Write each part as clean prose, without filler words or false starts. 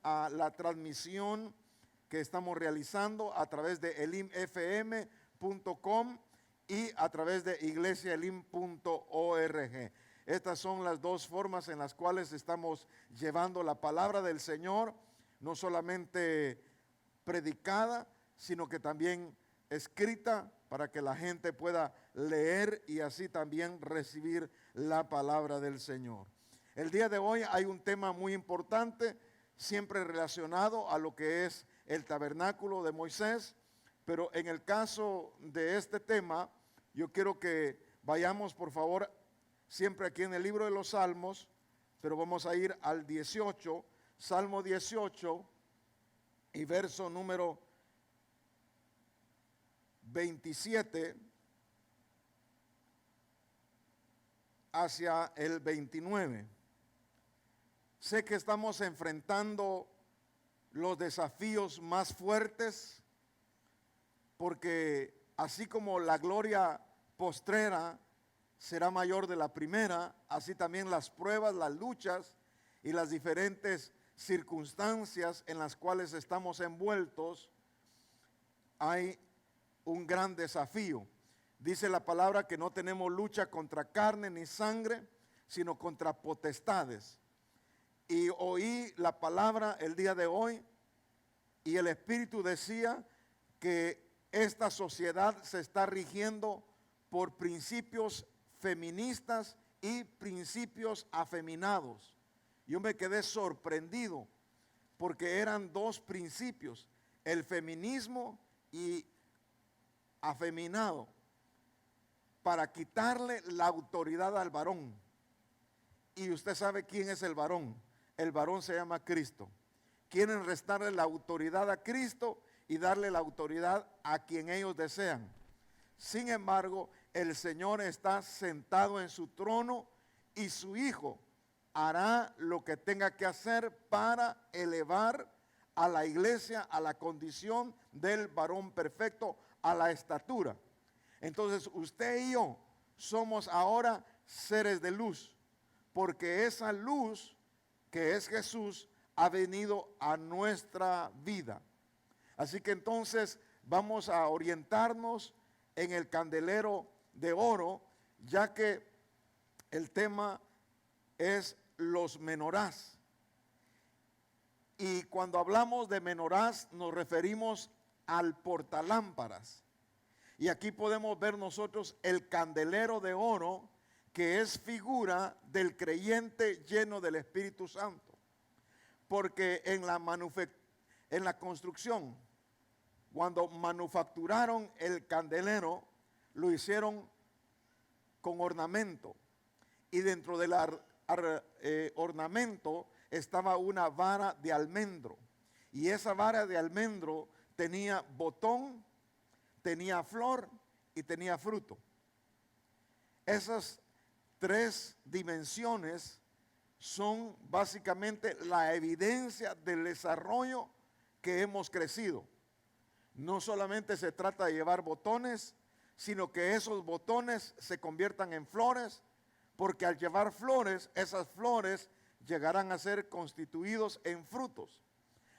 a la transmisión que estamos realizando a través de elimfm.com y a través de iglesiaelim.org. Estas son las dos formas en las cuales estamos llevando la palabra del Señor, no solamente predicada, sino que también escrita para que la gente pueda leer y así también recibir la palabra del Señor. El día de hoy hay un tema muy importante, siempre relacionado a lo que es el tabernáculo de Moisés, pero en el caso de este tema, yo quiero que vayamos por favor siempre aquí en el libro de los Salmos, pero vamos a ir al 18, Salmo 18 y verso número 27 hacia el 29. Sé que estamos enfrentando los desafíos más fuertes, porque así como la gloria postrera será mayor de la primera, así también las pruebas, las luchas y las diferentes circunstancias en las cuales estamos envueltos, hay un gran desafío. Dice la palabra que no tenemos lucha contra carne ni sangre, sino contra potestades. Y oí la palabra el día de hoy y el Espíritu decía que esta sociedad se está rigiendo por principios feministas y principios afeminados. Yo me quedé sorprendido porque eran dos principios, el feminismo y afeminado, para quitarle la autoridad al varón. Y usted sabe quién es el varón. El varón se llama Cristo. Quieren restarle la autoridad a Cristo y darle la autoridad a quien ellos desean. Sin embargo, el Señor está sentado en su trono y su Hijo hará lo que tenga que hacer para elevar a la iglesia a la condición del varón perfecto, a la estatura. Entonces usted y yo somos ahora seres de luz, porque esa luz que es Jesús ha venido a nuestra vida. Así que entonces vamos a orientarnos en el candelero de oro, ya que el tema es los menorás. Y cuando hablamos de menorás nos referimos al portalámparas. Y aquí podemos ver nosotros el candelero de oro, que es figura del creyente lleno del Espíritu Santo. Porque en la construcción, cuando manufacturaron el candelero, lo hicieron con ornamento. Y dentro del ornamento estaba una vara de almendro. Y esa vara de almendro tenía botón, tenía flor y tenía fruto. Esas tres dimensiones son básicamente la evidencia del desarrollo que hemos crecido. No solamente se trata de llevar botones, sino que esos botones se conviertan en flores, porque al llevar flores, esas flores llegarán a ser constituidos en frutos.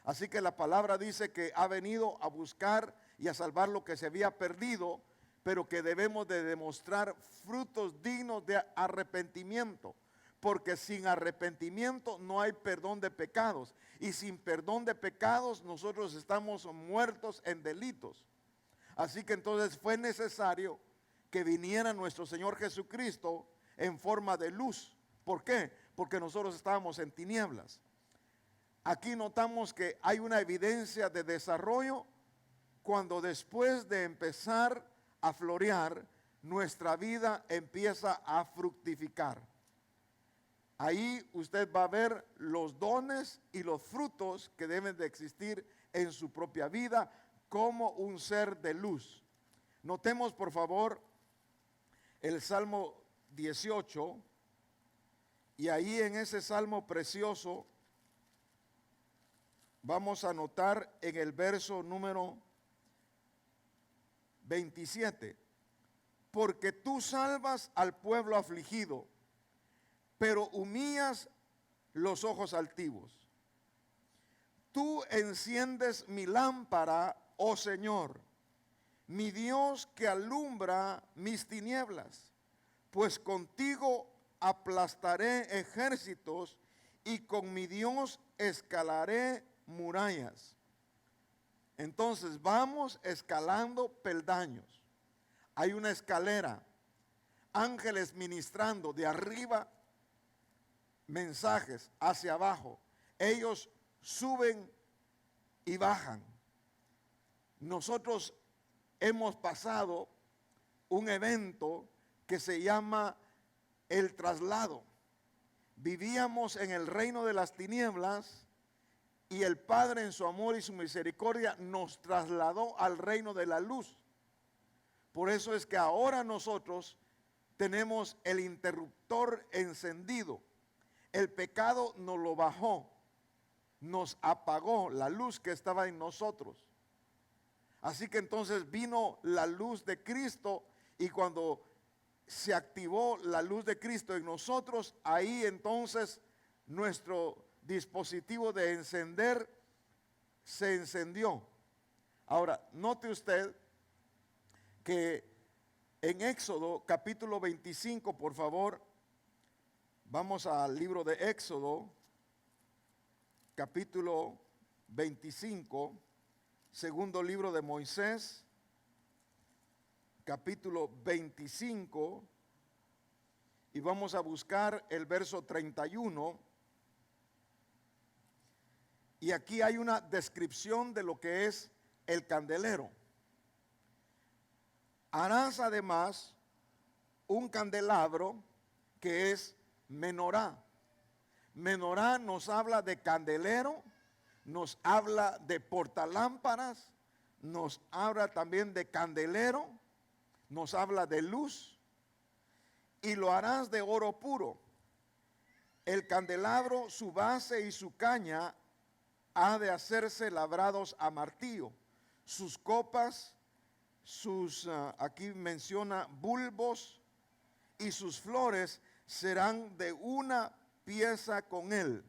Así que la palabra dice que ha venido a buscar y a salvar lo que se había perdido, pero que debemos de demostrar frutos dignos de arrepentimiento, porque sin arrepentimiento no hay perdón de pecados, y sin perdón de pecados nosotros estamos muertos en delitos. Así que entonces fue necesario que viniera nuestro Señor Jesucristo en forma de luz. ¿Por qué? Porque nosotros estábamos en tinieblas. Aquí notamos que hay una evidencia de desarrollo cuando después de empezar a florear, nuestra vida empieza a fructificar. Ahí usted va a ver los dones y los frutos que deben de existir en su propia vida como un ser de luz. Notemos por favor el Salmo 18, y ahí en ese salmo precioso vamos a notar en el verso número 27, porque tú salvas al pueblo afligido, pero humillas los ojos altivos. tú enciendes mi lámpara, oh Señor, mi Dios que alumbra mis tinieblas, pues contigo aplastaré ejércitos y con mi Dios escalaré murallas. Entonces vamos escalando peldaños. Hay una escalera, ángeles ministrando de arriba mensajes hacia abajo. Ellos suben y bajan. Nosotros hemos pasado un evento que se llama el traslado. Vivíamos en el reino de las tinieblas y el Padre en su amor y su misericordia nos trasladó al reino de la luz. Por eso es que ahora nosotros tenemos el interruptor encendido. El pecado nos lo bajó, nos apagó la luz que estaba en nosotros. Así que entonces vino la luz de Cristo, y cuando se activó la luz de Cristo en nosotros, ahí entonces nuestro dispositivo de encender se encendió. Ahora, note usted que en Éxodo capítulo 25, por favor, vamos al libro de Éxodo, capítulo 25, segundo libro de Moisés, capítulo 25, y vamos a buscar el verso 31. Y aquí hay una descripción de lo que es el candelero. Harás además un candelabro que es menorá. Menorá nos habla de candelero, nos habla de portalámparas, nos habla también de candelero, nos habla de luz, y lo harás de oro puro. El candelabro, su base y su caña ha de hacerse labrados a martillo. Sus copas, aquí menciona bulbos, y sus flores serán de una pieza con él.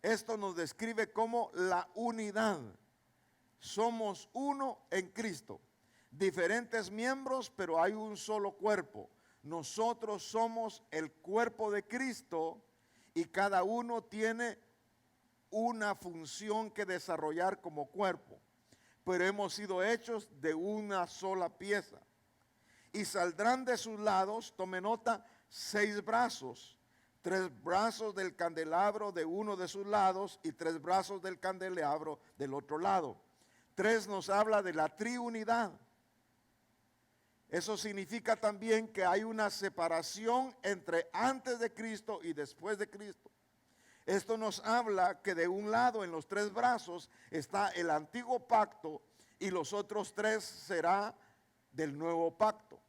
Esto nos describe como la unidad. Somos uno en Cristo, diferentes miembros, pero hay un solo cuerpo. Nosotros somos el cuerpo de Cristo y cada uno tiene una función que desarrollar como cuerpo, pero hemos sido hechos de una sola pieza. Y saldrán de sus lados, tome nota, 6 brazos, 3 brazos del candelabro de uno de sus lados y 3 brazos del candelabro del otro lado. 3 nos habla de la triunidad. Eso significa también que hay una separación entre antes de Cristo y después de Cristo. Esto nos habla que de un lado, en los 3 brazos, está el antiguo pacto, y los otros 3 será del nuevo pacto.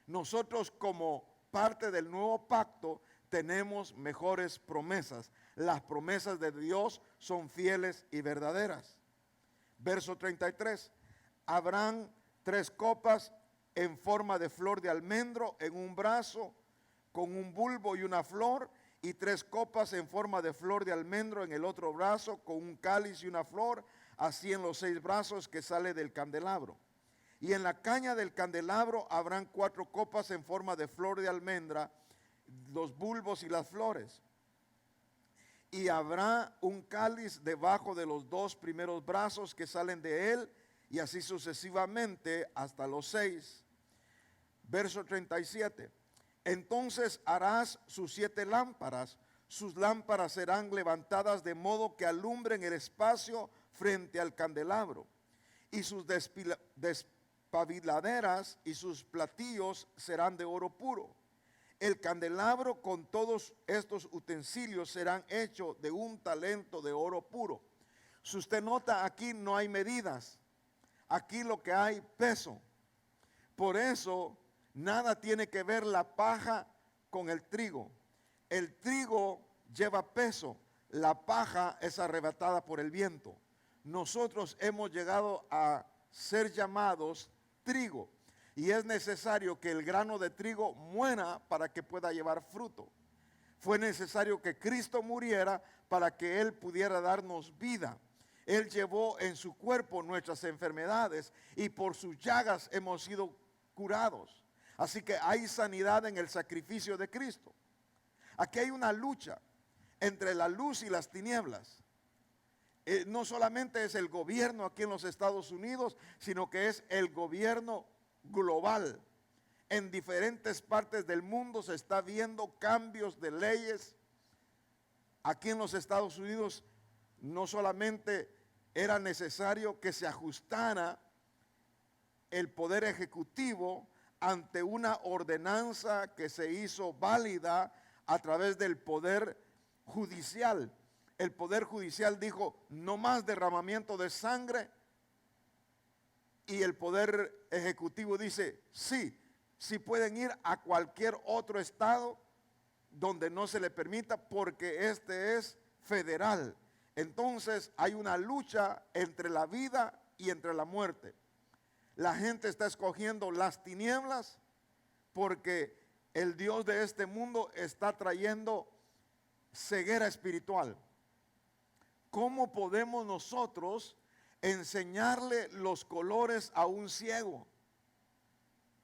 Nosotros, como parte del nuevo pacto, tenemos mejores promesas. Las promesas de Dios son fieles y verdaderas. Verso 33. Habrán 3 copas en forma de flor de almendro en un brazo, con un bulbo y una flor, y 3 copas en forma de flor de almendro en el otro brazo, con un cáliz y una flor, así en los 6 brazos que sale del candelabro. Y en la caña del candelabro habrán 4 copas en forma de flor de almendra, los bulbos y las flores. Y habrá un cáliz debajo de los 2 primeros brazos que salen de él, y así sucesivamente hasta los 6. Verso 37. Entonces harás sus 7 lámparas. Sus lámparas serán levantadas de modo que alumbren el espacio frente al candelabro. Y sus despabiladeras y sus platillos serán de oro puro. El candelabro con todos estos utensilios serán hechos de un talento de oro puro. Si usted nota, aquí no hay medidas. Aquí lo que hay, peso. Por eso nada tiene que ver la paja con el trigo. El trigo lleva peso, la paja es arrebatada por el viento. Nosotros hemos llegado a ser llamados trigo, y es necesario que el grano de trigo muera para que pueda llevar fruto. Fue necesario que Cristo muriera para que Él pudiera darnos vida. Él llevó en su cuerpo nuestras enfermedades y por sus llagas hemos sido curados. Así que hay sanidad en el sacrificio de Cristo. Aquí hay una lucha entre la luz y las tinieblas. No solamente es el gobierno aquí en los Estados Unidos, sino que es el gobierno global. En diferentes partes del mundo se está viendo cambios de leyes. Aquí en los Estados Unidos no solamente era necesario que se ajustara el poder ejecutivo ante una ordenanza que se hizo válida a través del poder judicial. El poder judicial dijo no más derramamiento de sangre, y el poder ejecutivo dice sí pueden ir a cualquier otro estado donde no se le permita, porque este es federal. Entonces hay una lucha entre la vida y entre la muerte. La gente está escogiendo las tinieblas porque el Dios de este mundo está trayendo ceguera espiritual. ¿Cómo podemos nosotros enseñarle los colores a un ciego?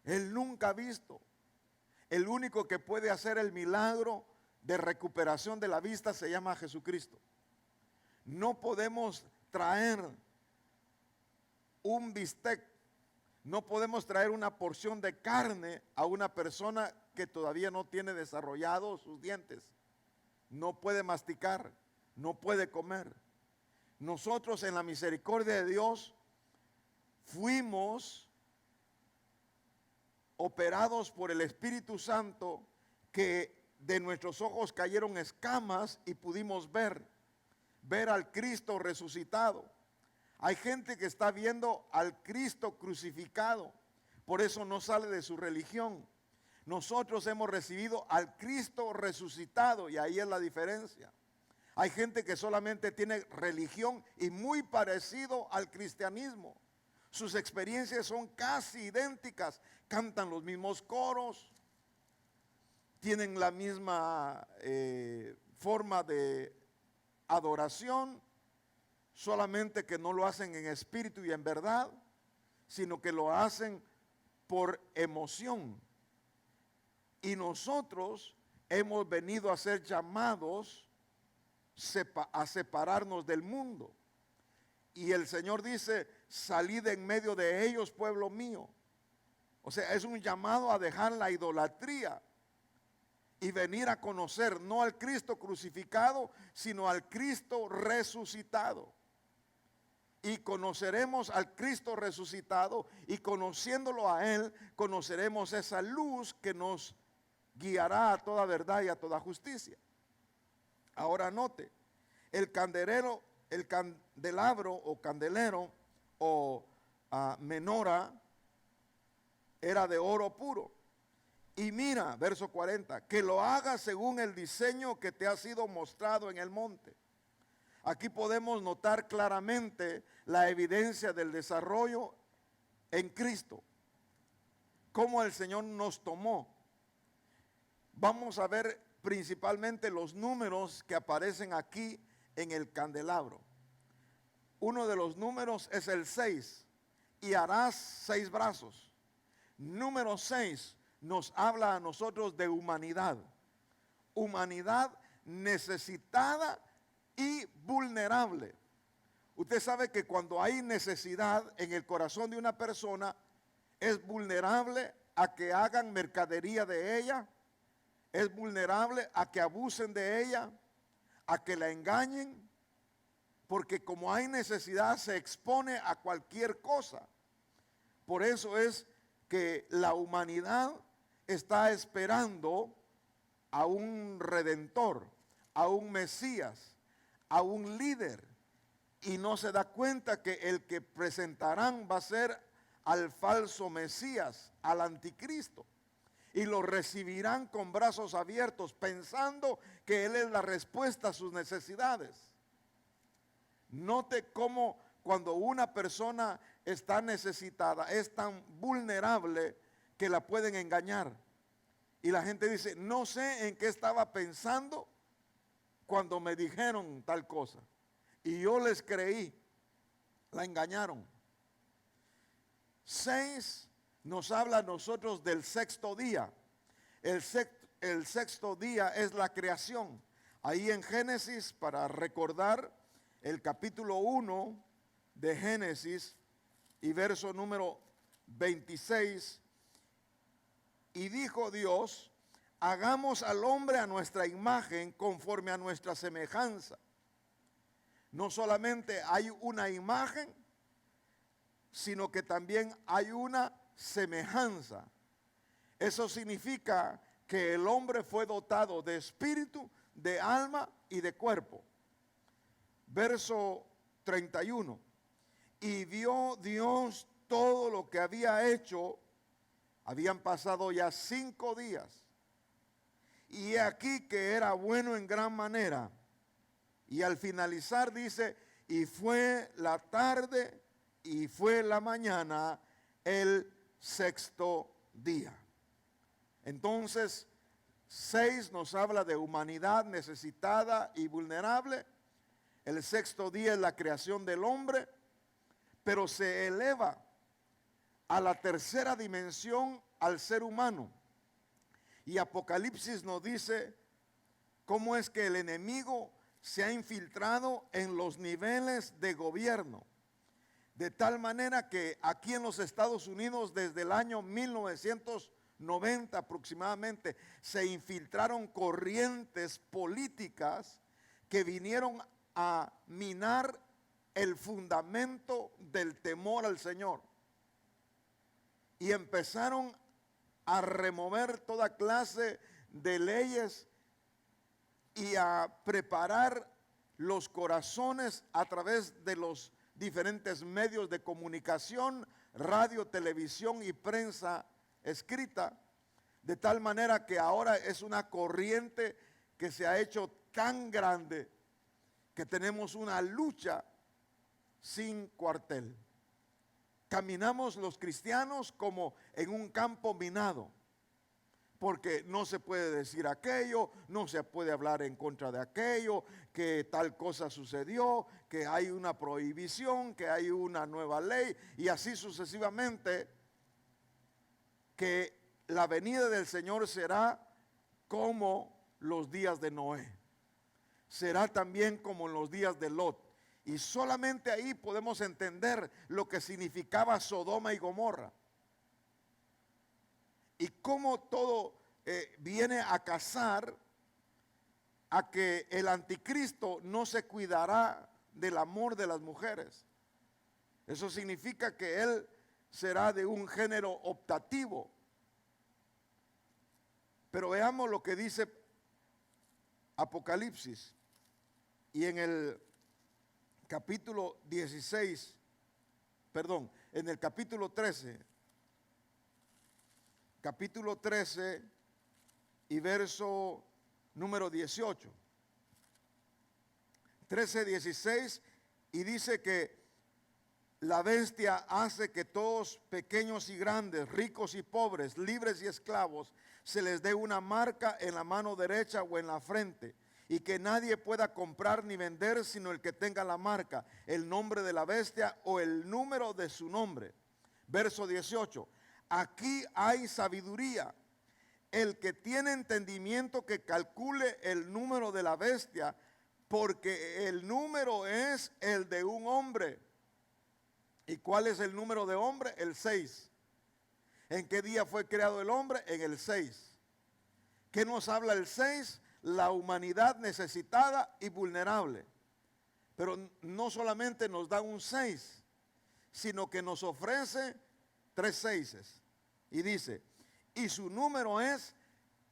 Él nunca ha visto. El único que puede hacer el milagro de recuperación de la vista se llama Jesucristo. No podemos traer un bistec, no podemos traer una porción de carne a una persona que todavía no tiene desarrollados sus dientes. No puede masticar, no puede comer. Nosotros en la misericordia de Dios fuimos operados por el Espíritu Santo, que de nuestros ojos cayeron escamas y pudimos ver al Cristo resucitado. Hay gente que está viendo al Cristo crucificado, por eso no sale de su religión. Nosotros hemos recibido al Cristo resucitado, y ahí es la diferencia. Hay gente que solamente tiene religión y muy parecido al cristianismo. Sus experiencias son casi idénticas, cantan los mismos coros, tienen la misma forma de adoración, solamente que no lo hacen en espíritu y en verdad, sino que lo hacen por emoción. Y nosotros hemos venido a ser llamados a separarnos del mundo. Y el Señor dice: salid en medio de ellos, pueblo mío. O sea, es un llamado a dejar la idolatría y venir a conocer no al Cristo crucificado, sino al Cristo resucitado. Y conoceremos al Cristo resucitado, y conociéndolo a Él, conoceremos esa luz que nos guiará a toda verdad y a toda justicia. Ahora note, el candelabro o candelero o menora era de oro puro. Y mira, verso 40, que lo haga según el diseño que te ha sido mostrado en el monte. Aquí podemos notar claramente la evidencia del desarrollo en Cristo, cómo el Señor nos tomó. Vamos a ver principalmente los números que aparecen aquí en el candelabro. Uno de los números es el 6, y harás 6 brazos. Número 6 nos habla a nosotros de humanidad. Humanidad necesitada y vulnerable. Usted sabe que cuando hay necesidad en el corazón de una persona, es vulnerable a que hagan mercadería de ella, es vulnerable a que abusen de ella, a que la engañen, porque como hay necesidad se expone a cualquier cosa. Por eso es que la humanidad está esperando a un redentor, a un Mesías, a un líder, y no se da cuenta que el que presentarán va a ser al falso Mesías, al anticristo, y lo recibirán con brazos abiertos, pensando que Él es la respuesta a sus necesidades. Note cómo cuando una persona está necesitada, es tan vulnerable que la pueden engañar. Y la gente dice: no sé en qué estaba pensando cuando me dijeron tal cosa, y yo les creí. La engañaron. 6 nos habla a nosotros del sexto día. El sexto día es la creación. Ahí en Génesis, para recordar el capítulo 1 de Génesis y verso número 26, y dijo Dios, hagamos al hombre a nuestra imagen conforme a nuestra semejanza. No solamente hay una imagen, sino que también hay una semejanza. Eso significa que el hombre fue dotado de espíritu, de alma y de cuerpo. Verso 31. Y vio Dios todo lo que había hecho. Habían pasado ya 5 días. Y he aquí que era bueno en gran manera. Y al finalizar dice, y fue la tarde y fue la mañana el sexto día. Entonces, 6 nos habla de humanidad necesitada y vulnerable. El sexto día es la creación del hombre, pero se eleva a la tercera dimensión al ser humano. Y Apocalipsis nos dice cómo es que el enemigo se ha infiltrado en los niveles de gobierno. De tal manera que aquí en los Estados Unidos desde el año 1990 aproximadamente se infiltraron corrientes políticas que vinieron a minar el fundamento del temor al Señor. Y empezaron a remover toda clase de leyes y a preparar los corazones a través de los diferentes medios de comunicación, radio, televisión y prensa escrita, de tal manera que ahora es una corriente que se ha hecho tan grande que tenemos una lucha sin cuartel. Caminamos los cristianos como en un campo minado, porque no se puede decir aquello, no se puede hablar en contra de aquello, que tal cosa sucedió, que hay una prohibición, que hay una nueva ley, y así sucesivamente, que la venida del Señor será como los días de Noé, será también como en los días de Lot. Y solamente ahí podemos entender lo que significaba Sodoma y Gomorra. Y cómo todo viene a casar a que el anticristo no se cuidará del amor de las mujeres. Eso significa que él será de un género optativo. Pero veamos lo que dice Apocalipsis. Y en el capítulo 16, perdón, en el capítulo 13 y verso número 18. 13:16, y dice que la bestia hace que todos, pequeños y grandes, ricos y pobres, libres y esclavos, se les dé una marca en la mano derecha o en la frente, y que nadie pueda comprar ni vender sino el que tenga la marca, el nombre de la bestia o el número de su nombre. Verso 18. Aquí hay sabiduría. El que tiene entendimiento que calcule el número de la bestia, porque el número es el de un hombre. ¿Y cuál es el número de hombre? El 6. ¿En qué día fue creado el hombre? En el 6. ¿Qué nos habla el 6? La humanidad necesitada y vulnerable. Pero no solamente nos da un 6, sino que nos ofrece 3 seises. Y dice, y su número es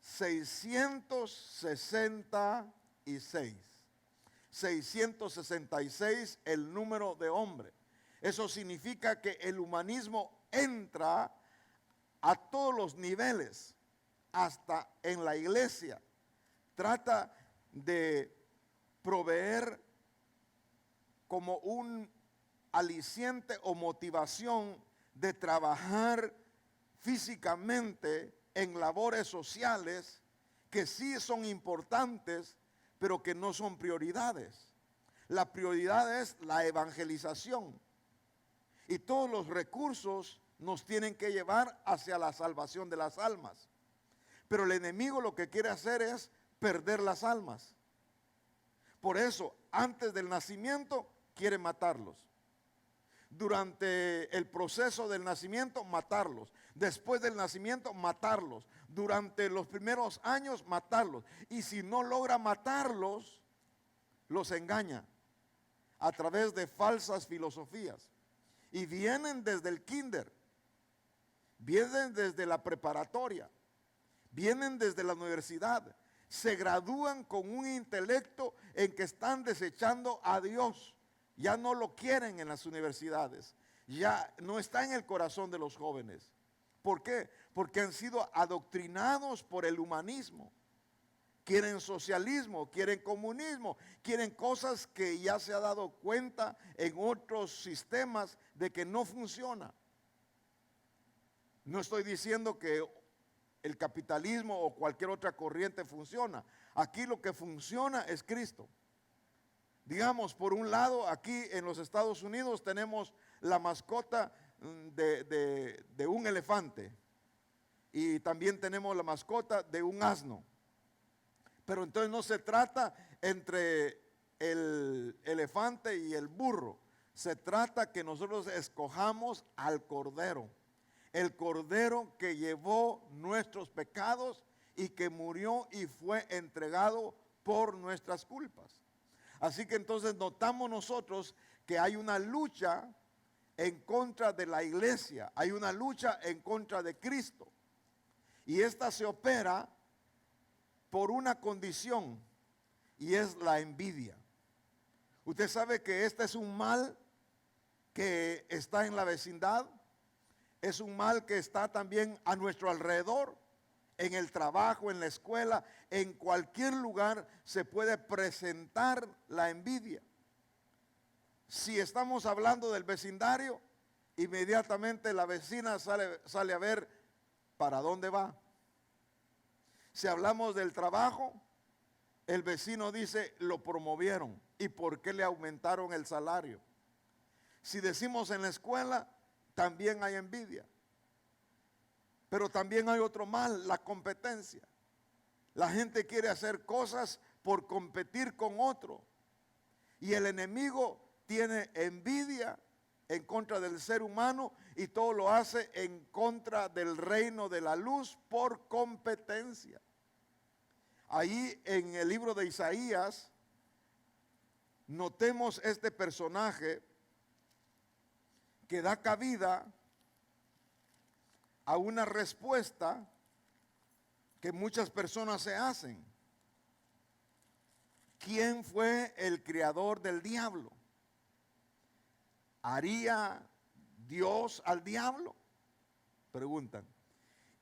666. 666 el número de hombre. Eso significa que el humanismo entra a todos los niveles, hasta en la iglesia. Trata de proveer como un aliciente o motivación de trabajar físicamente en labores sociales que sí son importantes, pero que no son prioridades. La prioridad es la evangelización. Y todos los recursos nos tienen que llevar hacia la salvación de las almas. Pero el enemigo lo que quiere hacer es perder las almas. Por eso, antes del nacimiento, quiere matarlos. Durante el proceso del nacimiento, matarlos. Después del nacimiento, matarlos. Durante los primeros años, matarlos. Y si no logra matarlos, los engaña a través de falsas filosofías. Y vienen desde el kinder, vienen desde la preparatoria, vienen desde la universidad. Se gradúan con un intelecto en que están desechando a Dios. Ya no lo quieren en las universidades. Ya no está en el corazón de los jóvenes. ¿Por qué? Porque han sido adoctrinados por el humanismo. Quieren socialismo, quieren comunismo, quieren cosas que ya se ha dado cuenta en otros sistemas de que no funciona. No estoy diciendo que el capitalismo o cualquier otra corriente funciona. Aquí lo que funciona es Cristo. Digamos, por un lado, aquí en los Estados Unidos tenemos la mascota de un elefante y también tenemos la mascota de un asno. Pero entonces no se trata entre el elefante y el burro. Se trata que nosotros escojamos al cordero. El cordero que llevó nuestros pecados y que murió y fue entregado por nuestras culpas. Así que entonces notamos nosotros que hay una lucha en contra de la iglesia, hay una lucha en contra de Cristo. Y esta se opera por una condición, y es la envidia. Usted sabe que este es un mal que está en la vecindad, es un mal que está también a nuestro alrededor. En el trabajo, en la escuela, en cualquier lugar se puede presentar la envidia. Si estamos hablando del vecindario, inmediatamente la vecina sale a ver para dónde va. Si hablamos del trabajo, el vecino dice, lo promovieron. ¿Y por qué le aumentaron el salario? Si decimos en la escuela, también hay envidia. Pero también hay otro mal, la competencia. La gente quiere hacer cosas por competir con otro. Y el enemigo tiene envidia en contra del ser humano y todo lo hace en contra del reino de la luz por competencia. Ahí en el libro de Isaías, notemos este personaje que da cabida a una respuesta que muchas personas se hacen. ¿Quién fue el creador del diablo? ¿Haría Dios al diablo? Preguntan.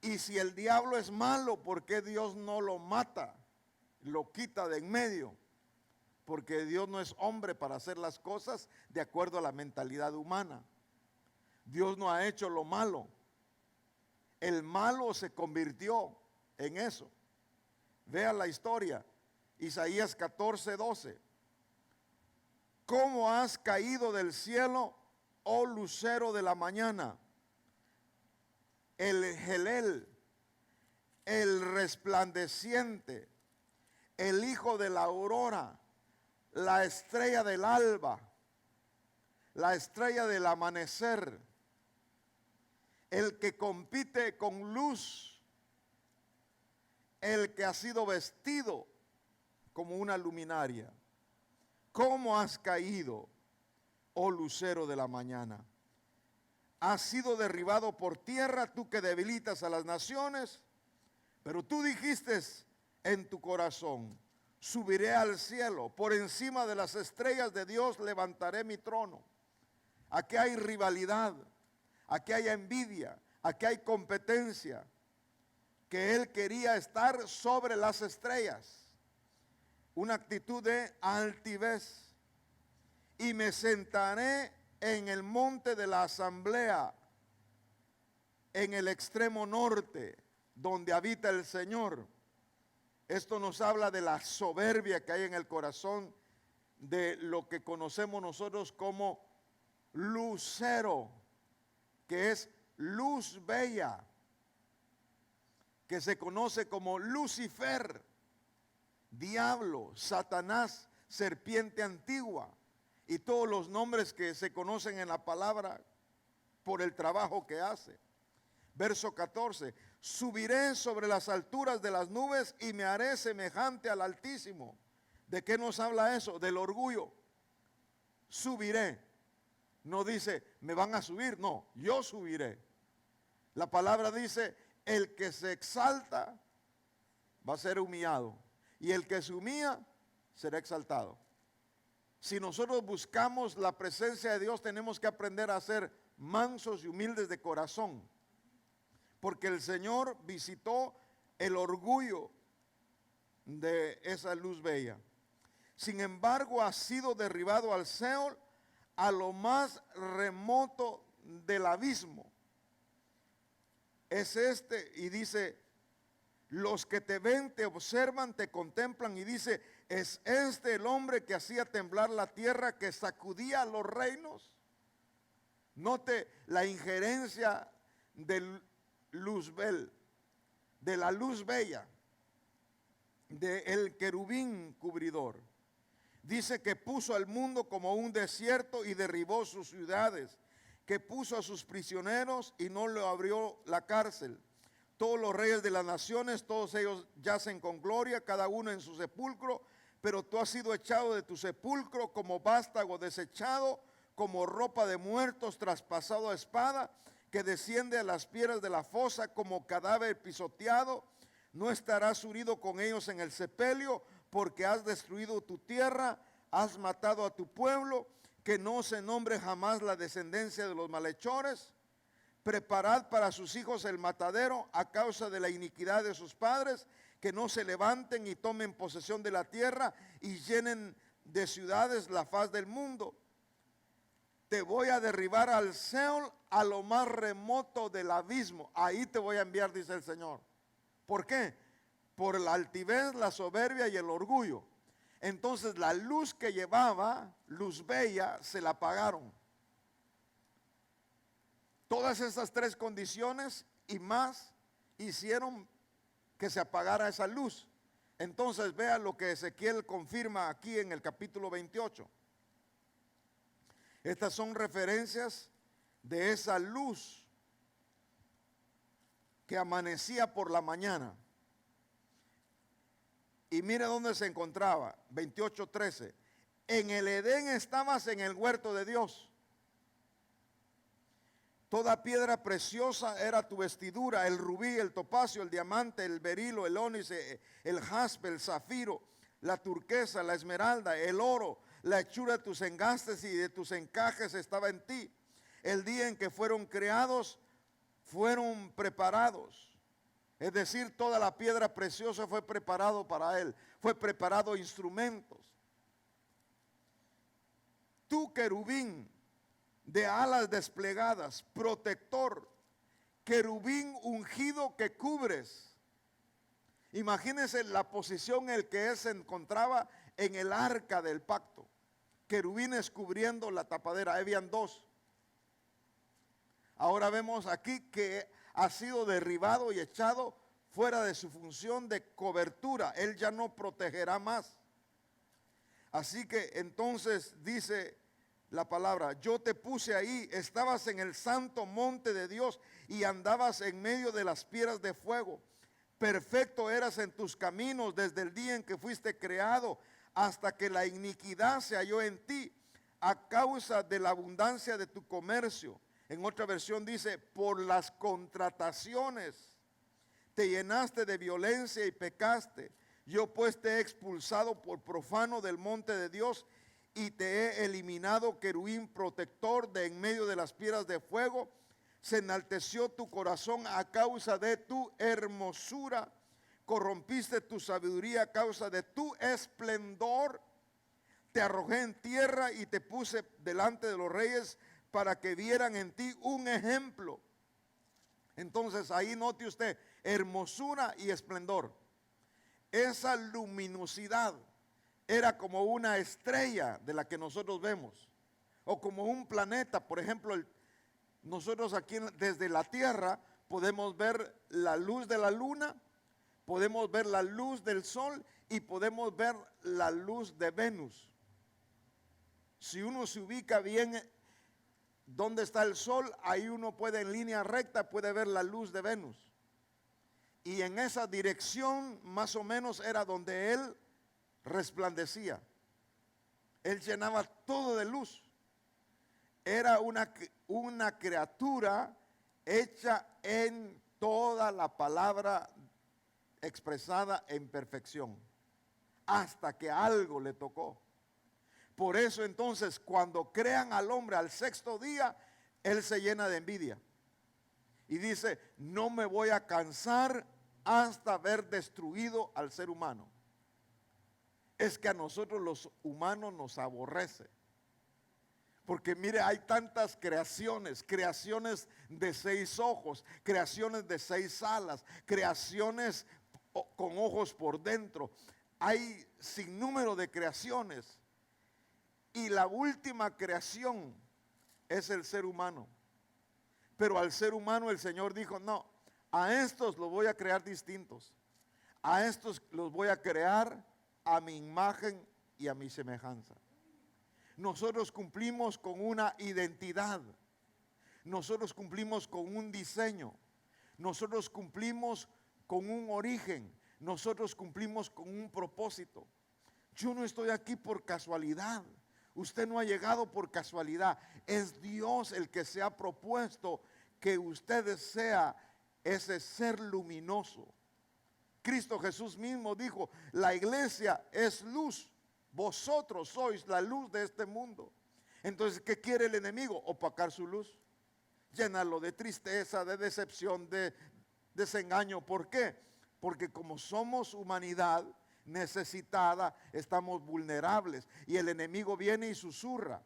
Y si el diablo es malo, ¿por qué Dios no lo mata? Lo quita de en medio. Porque Dios no es hombre para hacer las cosas de acuerdo a la mentalidad humana. Dios no ha hecho lo malo. El malo se convirtió en eso. Vea la historia. Isaías 14:12. ¿Cómo has caído del cielo, oh lucero de la mañana? El Gelel, el resplandeciente, el hijo de la aurora, la estrella del alba, la estrella del amanecer, el que compite con luz, el que ha sido vestido como una luminaria. ¿Cómo has caído, oh lucero de la mañana? Has sido derribado por tierra, tú que debilitas a las naciones. Pero tú dijiste en tu corazón, subiré al cielo, por encima de las estrellas de Dios levantaré mi trono. Aquí hay rivalidad, aquí hay envidia, aquí hay competencia, que él quería estar sobre las estrellas. Una actitud de altivez. Y me sentaré en el monte de la asamblea, en el extremo norte, donde habita el Señor. Esto nos habla de la soberbia que hay en el corazón de lo que conocemos nosotros como lucero, que es luz bella, que se conoce como Lucifer, diablo, Satanás, serpiente antigua, y todos los nombres que se conocen en la palabra por el trabajo que hace. Verso 14, subiré sobre las alturas de las nubes y me haré semejante al Altísimo. ¿De qué nos habla eso? Del orgullo. Subiré. No dice, me van a subir, no, yo subiré. La palabra dice, el que se exalta va a ser humillado, y el que se humilla será exaltado. Si nosotros buscamos la presencia de Dios, tenemos que aprender a ser mansos y humildes de corazón, porque el Señor visitó el orgullo de esa luz bella. Sin embargo, ha sido derribado al Seol, a lo más remoto del abismo. Es este, y dice, los que te ven, te observan, te contemplan, y dice, ¿es este el hombre que hacía temblar la tierra, que sacudía los reinos? Note la injerencia del Luzbel, de la luz bella, del querubín cubridor. Dice que puso al mundo como un desierto y derribó sus ciudades, que puso a sus prisioneros y no le abrió la cárcel. Todos los reyes de las naciones, todos ellos yacen con gloria, cada uno en su sepulcro, pero tú has sido echado de tu sepulcro como vástago desechado, como ropa de muertos traspasado a espada, que desciende a las piedras de la fosa como cadáver pisoteado. No estarás unido con ellos en el sepelio, porque has destruido tu tierra, has matado a tu pueblo, que no se nombre jamás la descendencia de los malhechores. Preparad para sus hijos el matadero a causa de la iniquidad de sus padres, que no se levanten y tomen posesión de la tierra y llenen de ciudades la faz del mundo. Te voy a derribar al Seol, a lo más remoto del abismo. Ahí te voy a enviar, dice el Señor. ¿Por qué? Por la altivez, la soberbia y el orgullo. Entonces la luz que llevaba, luz bella, se la apagaron. Todas esas tres condiciones y más hicieron que se apagara esa luz. Entonces vea lo que Ezequiel confirma aquí en el capítulo 28. Estas son referencias de esa luz que amanecía por la mañana. Y mire dónde se encontraba, 28:13. En el Edén estabas, en el huerto de Dios. Toda piedra preciosa era tu vestidura, el rubí, el topacio, el diamante, el berilo, el ónice, el jaspe, el zafiro, la turquesa, la esmeralda, el oro, la hechura de tus engastes y de tus encajes estaba en ti. El día en que fueron creados, fueron preparados. Es decir, toda la piedra preciosa fue preparado para él, fue preparado instrumentos. Tú, querubín, de alas desplegadas, protector, querubín ungido que cubres. Imagínense la posición en la que él se encontraba en el arca del pacto. Querubines cubriendo la tapadera, habían dos. Ahora vemos aquí que ha sido derribado y echado fuera de su función de cobertura. Él ya no protegerá más. Así que entonces dice la palabra, yo te puse ahí, estabas en el santo monte de Dios y andabas en medio de las piedras de fuego. Perfecto eras en tus caminos desde el día en que fuiste creado hasta que la iniquidad se halló en ti a causa de la abundancia de tu comercio. En otra versión dice, por las contrataciones te llenaste de violencia y pecaste. Yo pues te he expulsado por profano del monte de Dios y te he eliminado, querubín protector de en medio de las piedras de fuego. Se enalteció tu corazón a causa de tu hermosura. Corrompiste tu sabiduría a causa de tu esplendor. Te arrojé en tierra y te puse delante de los reyes para que vieran en ti un ejemplo. Entonces ahí note usted, hermosura y esplendor. Esa luminosidad era como una estrella de la que nosotros vemos. o como un planeta. Por ejemplo, nosotros aquí desde la Tierra podemos ver la luz de la luna, podemos ver la luz del sol y podemos ver la luz de Venus. Si uno se ubica bien donde está el sol, ahí uno puede en línea recta, puede ver la luz de Venus. Y en esa dirección más o menos era donde él resplandecía. Él llenaba todo de luz. Era una criatura hecha en toda la palabra expresada en perfección, hasta que algo le tocó. Por eso entonces cuando crean al hombre al sexto día, él se llena de envidia y dice: no me voy a cansar hasta haber destruido al ser humano. Es que a nosotros los humanos nos aborrece, porque mire, hay tantas creaciones de 6 ojos, creaciones de 6 alas, creaciones con ojos por dentro. Hay sinnúmero de creaciones. Y la última creación es el ser humano. Pero al ser humano el Señor dijo: no, a estos los voy a crear distintos. A estos los voy a crear a mi imagen y a mi semejanza. Nosotros cumplimos con una identidad. Nosotros cumplimos con un diseño. Nosotros cumplimos con un origen. Nosotros cumplimos con un propósito. Yo no estoy aquí por casualidad. Usted no ha llegado por casualidad. Es Dios el que se ha propuesto que usted sea ese ser luminoso. Cristo Jesús mismo dijo: la iglesia es luz. Vosotros sois la luz de este mundo. Entonces, ¿qué quiere el enemigo? Opacar su luz, llenarlo de tristeza, de decepción, de desengaño. ¿Por qué? Porque como somos humanidad necesitada, estamos vulnerables y el enemigo viene y susurra.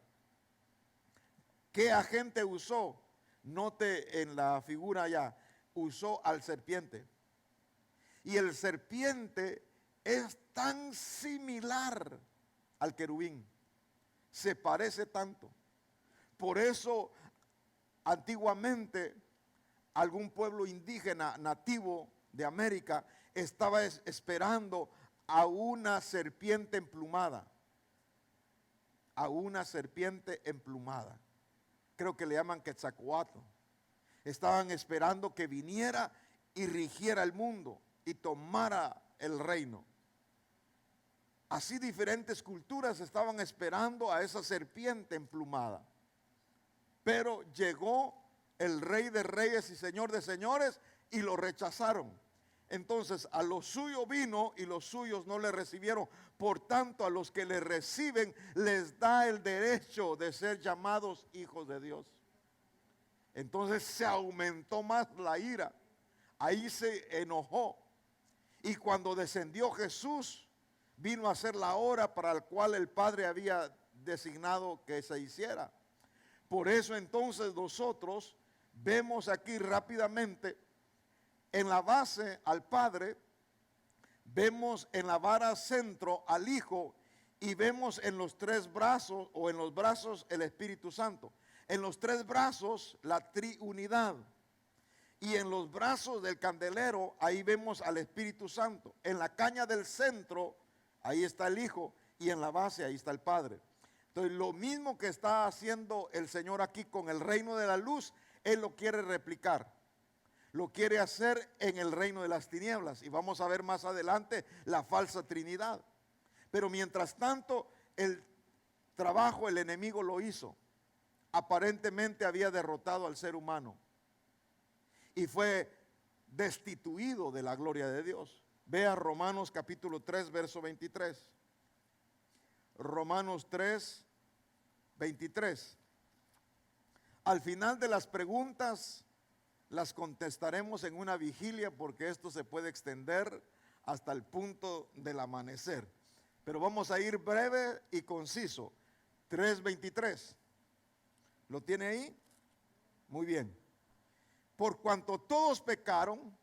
¿Qué agente usó? Note en la figura allá, usó al serpiente. Y el serpiente es tan similar al querubín, se parece tanto. Por eso antiguamente algún pueblo indígena nativo de América estaba esperando a una serpiente emplumada. A una serpiente emplumada. Creo que le llaman Quetzalcóatl. Estaban esperando que viniera y rigiera el mundo y tomara el reino. Así diferentes culturas estaban esperando a esa serpiente emplumada. Pero llegó el Rey de Reyes y Señor de Señores y lo rechazaron. Entonces a los suyos vino y los suyos no le recibieron. Por tanto, a los que le reciben les da el derecho de ser llamados hijos de Dios. Entonces se aumentó más la ira. Ahí se enojó. Y cuando descendió Jesús, vino a ser la hora para la cual el Padre había designado que se hiciera. Por eso entonces nosotros vemos aquí rápidamente en la base al Padre, vemos en la vara centro al Hijo y vemos en los 3 brazos o en los brazos el Espíritu Santo. En los 3 brazos la triunidad. Y en los brazos del candelero ahí vemos al Espíritu Santo. En la caña del centro ahí está el Hijo y en la base ahí está el Padre. Entonces lo mismo que está haciendo el Señor aquí con el reino de la luz, Él lo quiere replicar. Lo quiere hacer en el reino de las tinieblas. Y vamos a ver más adelante la falsa trinidad. Pero mientras tanto el trabajo el enemigo lo hizo. Aparentemente había derrotado al ser humano. Y fue destituido de la gloria de Dios. Vea Romanos capítulo 3, verso 23. Romanos 3, 23. Al final de las preguntas las contestaremos en una vigilia porque esto se puede extender hasta el punto del amanecer. Pero vamos a ir breve y conciso. 3:23. ¿Lo tiene ahí? Muy bien. Por cuanto todos pecaron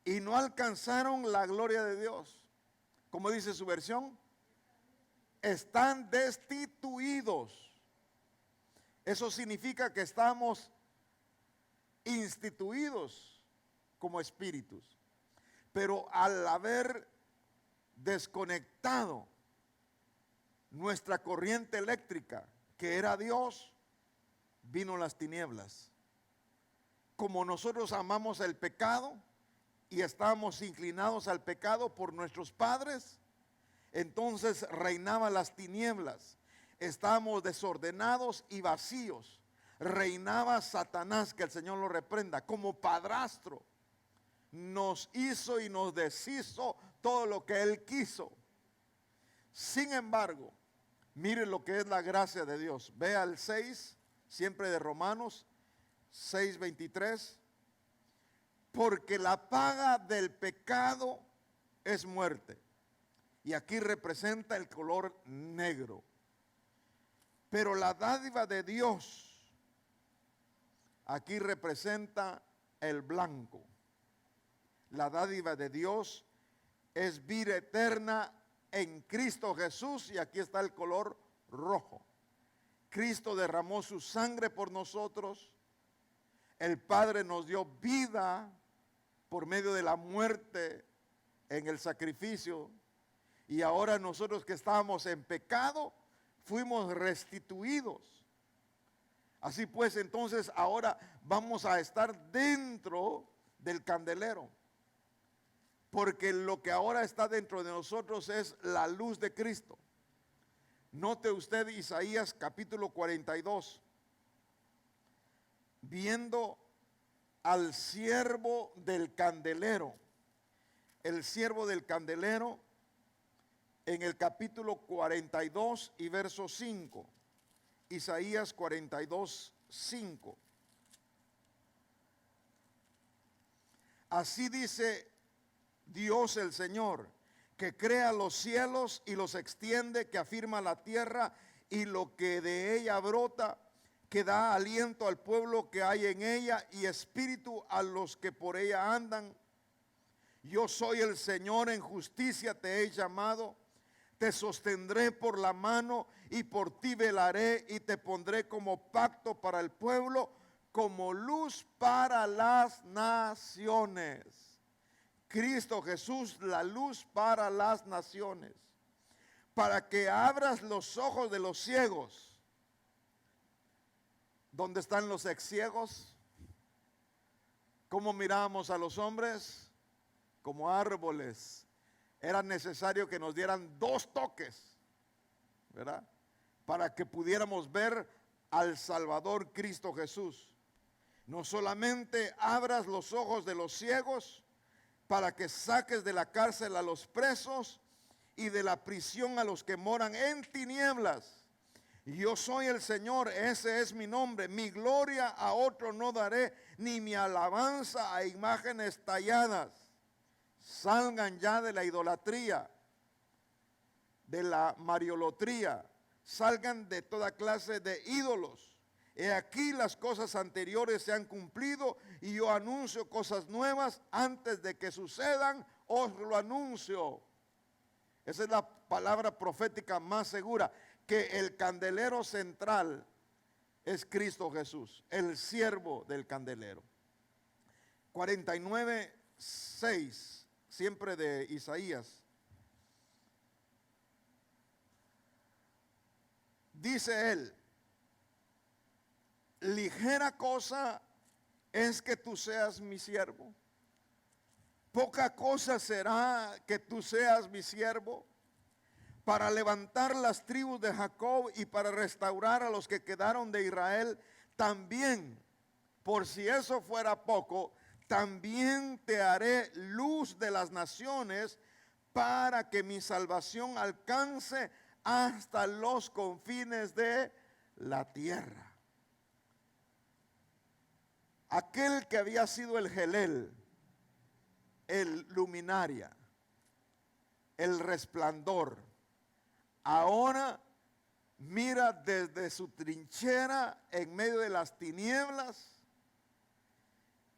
y no alcanzaron la gloria de Dios. ¿Cómo dice su versión? Están destituidos. Eso significa que estamos instituidos como espíritus. Pero al haber desconectado nuestra corriente eléctrica, que era Dios, vino las tinieblas. Como nosotros amamos el pecado y estamos inclinados al pecado por nuestros padres, entonces reinaban las tinieblas. Estábamos desordenados y vacíos. Reinaba Satanás, que el Señor lo reprenda, como padrastro. Nos hizo y nos deshizo todo lo que Él quiso. Sin embargo, mire lo que es la gracia de Dios. Vea el 6, siempre de Romanos 6:23. Porque la paga del pecado es muerte. Y aquí representa el color negro. Pero la dádiva de Dios, aquí representa el blanco. La dádiva de Dios es vida eterna en Cristo Jesús, y aquí está el color rojo. Cristo derramó su sangre por nosotros. El Padre nos dio vida por medio de la muerte en el sacrificio. Y ahora nosotros que estábamos en pecado, fuimos restituidos. Así pues, entonces ahora vamos a estar dentro del candelero. Porque lo que ahora está dentro de nosotros es la luz de Cristo. Note usted Isaías capítulo 42. Viendo al siervo del candelero. El siervo del candelero en el capítulo 42 y verso 5. Isaías 42, 5. Así dice Dios el Señor, que crea los cielos y los extiende, que afirma la tierra y lo que de ella brota, que da aliento al pueblo que hay en ella y espíritu a los que por ella andan. Yo soy el Señor, en justicia te he llamado, te sostendré por la mano y por ti velaré y te pondré como pacto para el pueblo, como luz para las naciones. Cristo Jesús, la luz para las naciones, para que abras los ojos de los ciegos. ¿Dónde están los ex ciegos? ¿Cómo mirábamos a los hombres? Como árboles. Era necesario que nos dieran 2 toques, ¿verdad? Para que pudiéramos ver al Salvador Cristo Jesús. No solamente abras los ojos de los ciegos, para que saques de la cárcel a los presos y de la prisión a los que moran en tinieblas. Yo soy el Señor, ese es mi nombre. Mi gloria a otro no daré, ni mi alabanza a imágenes talladas. Salgan ya de la idolatría, de la mariolatría, salgan de toda clase de ídolos. He aquí las cosas anteriores se han cumplido y yo anuncio cosas nuevas. Antes de que sucedan, os lo anuncio. Esa es la palabra profética más segura, que el candelero central es Cristo Jesús, el siervo del candelero. 49:6, siempre de Isaías. Dice él: ligera cosa es que tú seas mi siervo. Poca cosa será que tú seas mi siervo, para levantar las tribus de Jacob y para restaurar a los que quedaron de Israel. También, por si eso fuera poco, también te haré luz de las naciones, para que mi salvación alcance hasta los confines de la tierra. Aquel que había sido el gelel, el luminaria, el resplandor, ahora mira desde su trinchera en medio de las tinieblas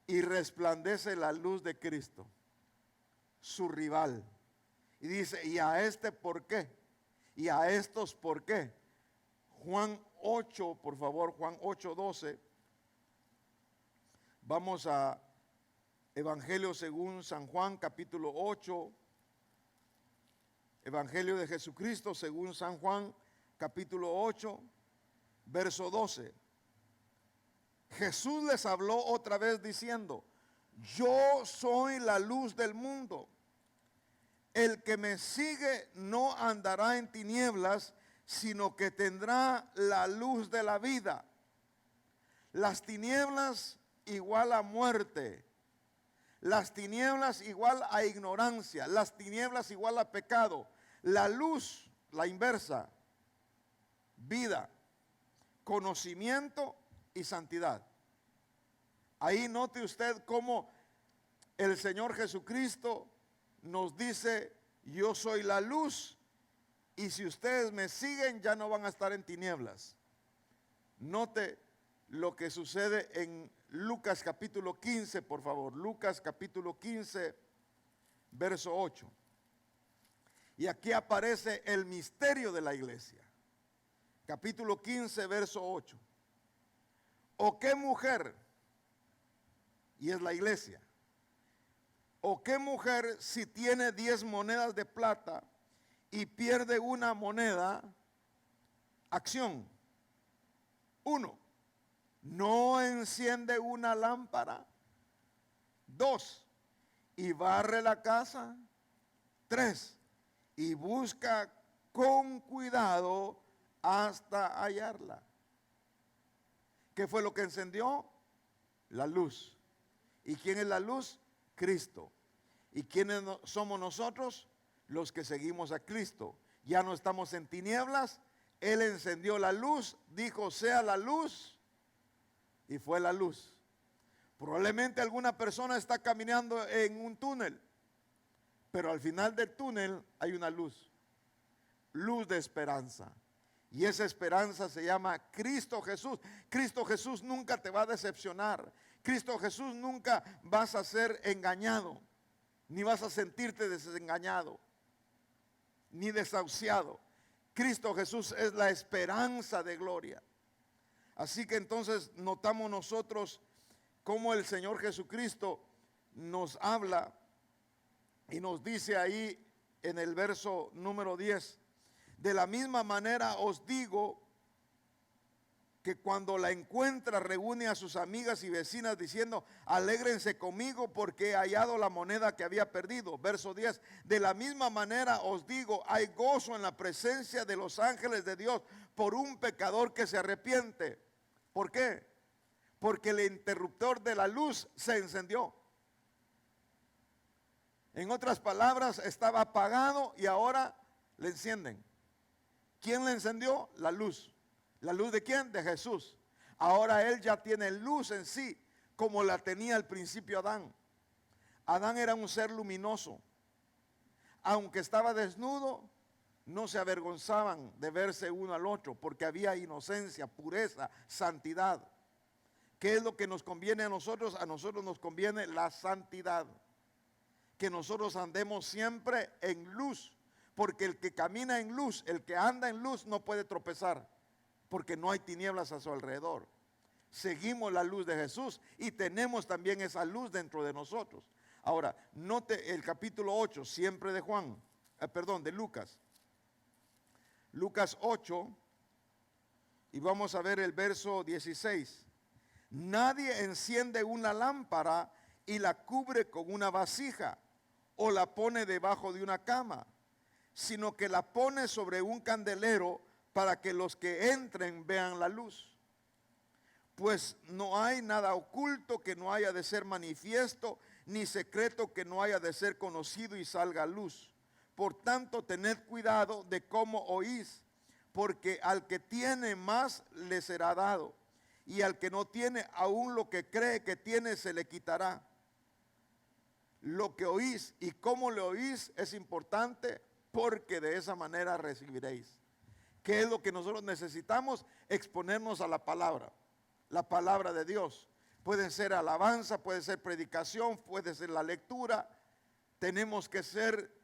y resplandece la luz de Cristo, su rival. Y dice: ¿y a este por qué? ¿Y a estos por qué? Juan 8, por favor, Juan 8:12. Vamos a Evangelio según San Juan, capítulo 8. Evangelio de Jesucristo según San Juan, capítulo 8, verso 12. Jesús les habló otra vez diciendo: yo soy la luz del mundo. El que me sigue no andará en tinieblas, sino que tendrá la luz de la vida. Las tinieblas igual a muerte. Las tinieblas igual a ignorancia. Las tinieblas igual a pecado. La luz, la inversa, vida, conocimiento y santidad. Ahí note usted cómo el Señor Jesucristo nos dice: yo soy la luz, y si ustedes me siguen ya no van a estar en tinieblas. Note lo que sucede en Lucas capítulo 15, por favor. Lucas capítulo 15, verso 8. Y aquí aparece el misterio de la iglesia. Capítulo 15, verso 8. ¿O qué mujer? Y es la iglesia. ¿O qué mujer si tiene 10 monedas de plata y pierde una moneda? Acción 1. ¿No enciende una lámpara? 2. ¿Y barre la casa? 3. Y busca con cuidado hasta hallarla. ¿Qué fue lo que encendió? La luz. ¿Y quién es la luz? Cristo. ¿Y quiénes somos nosotros? Los que seguimos a Cristo. Ya no estamos en tinieblas. Él encendió la luz, dijo: sea la luz, y fue la luz. Probablemente alguna persona está caminando en un túnel, pero al final del túnel hay una luz, luz de esperanza. Y esa esperanza se llama Cristo Jesús. Cristo Jesús nunca te va a decepcionar. Cristo Jesús nunca vas a ser engañado, ni vas a sentirte desengañado, ni desahuciado. Cristo Jesús es la esperanza de gloria. Así que entonces notamos nosotros cómo el Señor Jesucristo nos habla y nos dice ahí en el verso número 10: de la misma manera os digo que cuando la encuentra reúne a sus amigas y vecinas diciendo: alégrense conmigo porque he hallado la moneda que había perdido. Verso 10: de la misma manera os digo, hay gozo en la presencia de los ángeles de Dios por un pecador que se arrepiente. ¿Por qué? Porque el interruptor de la luz se encendió. En otras palabras, estaba apagado y ahora le encienden. ¿Quién le encendió? La luz. ¿La luz de quién? De Jesús. Ahora él ya tiene luz en sí, como la tenía al principio Adán. Adán era un ser luminoso. Aunque estaba desnudo, no se avergonzaban de verse uno al otro, porque había inocencia, pureza, santidad. ¿Qué es lo que nos conviene a nosotros? A nosotros nos conviene la santidad. Que nosotros andemos siempre en luz, porque el que camina en luz, el que anda en luz no puede tropezar, porque no hay tinieblas a su alrededor. Seguimos la luz de Jesús y tenemos también esa luz dentro de nosotros. Ahora, note el capítulo 8, siempre de de Lucas. Lucas 8, y vamos a ver el verso 16. Nadie enciende una lámpara y la cubre con una vasija o la pone debajo de una cama, sino que la pone sobre un candelero para que los que entren vean la luz. Pues no hay nada oculto que no haya de ser manifiesto, ni secreto que no haya de ser conocido y salga a luz. Por tanto, tened cuidado de cómo oís, porque al que tiene más le será dado, y al que no tiene, aún lo que cree que tiene se le quitará. Lo que oís y cómo le oís es importante, porque de esa manera recibiréis. ¿Qué es lo que nosotros necesitamos? Exponernos a la palabra de Dios. Puede ser alabanza, puede ser predicación, puede ser la lectura. Tenemos que ser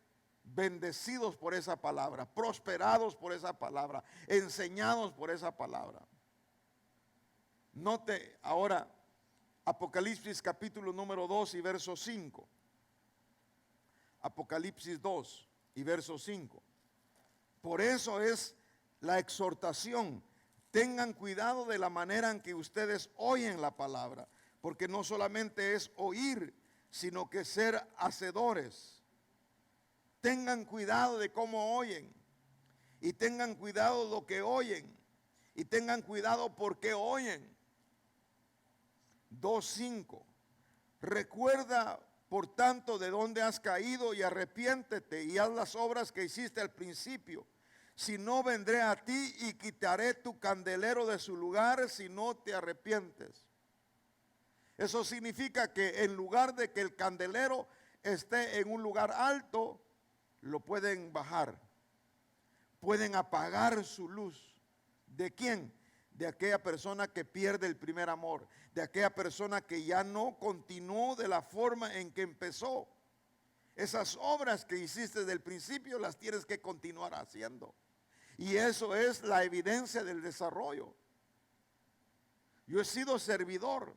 bendecidos por esa palabra, prosperados por esa palabra, enseñados por esa palabra. Note ahora Apocalipsis capítulo número 2 y verso 5. Apocalipsis 2 y verso 5. Por eso es la exhortación. Tengan cuidado de la manera en que ustedes oyen la palabra, porque no solamente es oír, sino que ser hacedores. Tengan cuidado de cómo oyen, y tengan cuidado de lo que oyen, y tengan cuidado por qué oyen. 2:5. Recuerda por tanto de dónde has caído y arrepiéntete y haz las obras que hiciste al principio. Si no, vendré a ti y quitaré tu candelero de su lugar si no te arrepientes. Eso significa que en lugar de que el candelero esté en un lugar alto, lo pueden bajar. Pueden apagar su luz. ¿De quién? De aquella persona que pierde el primer amor, de aquella persona que ya no continuó de la forma en que empezó. Esas obras que hiciste desde el principio las tienes que continuar haciendo. Y eso es la evidencia del desarrollo. Yo he sido servidor.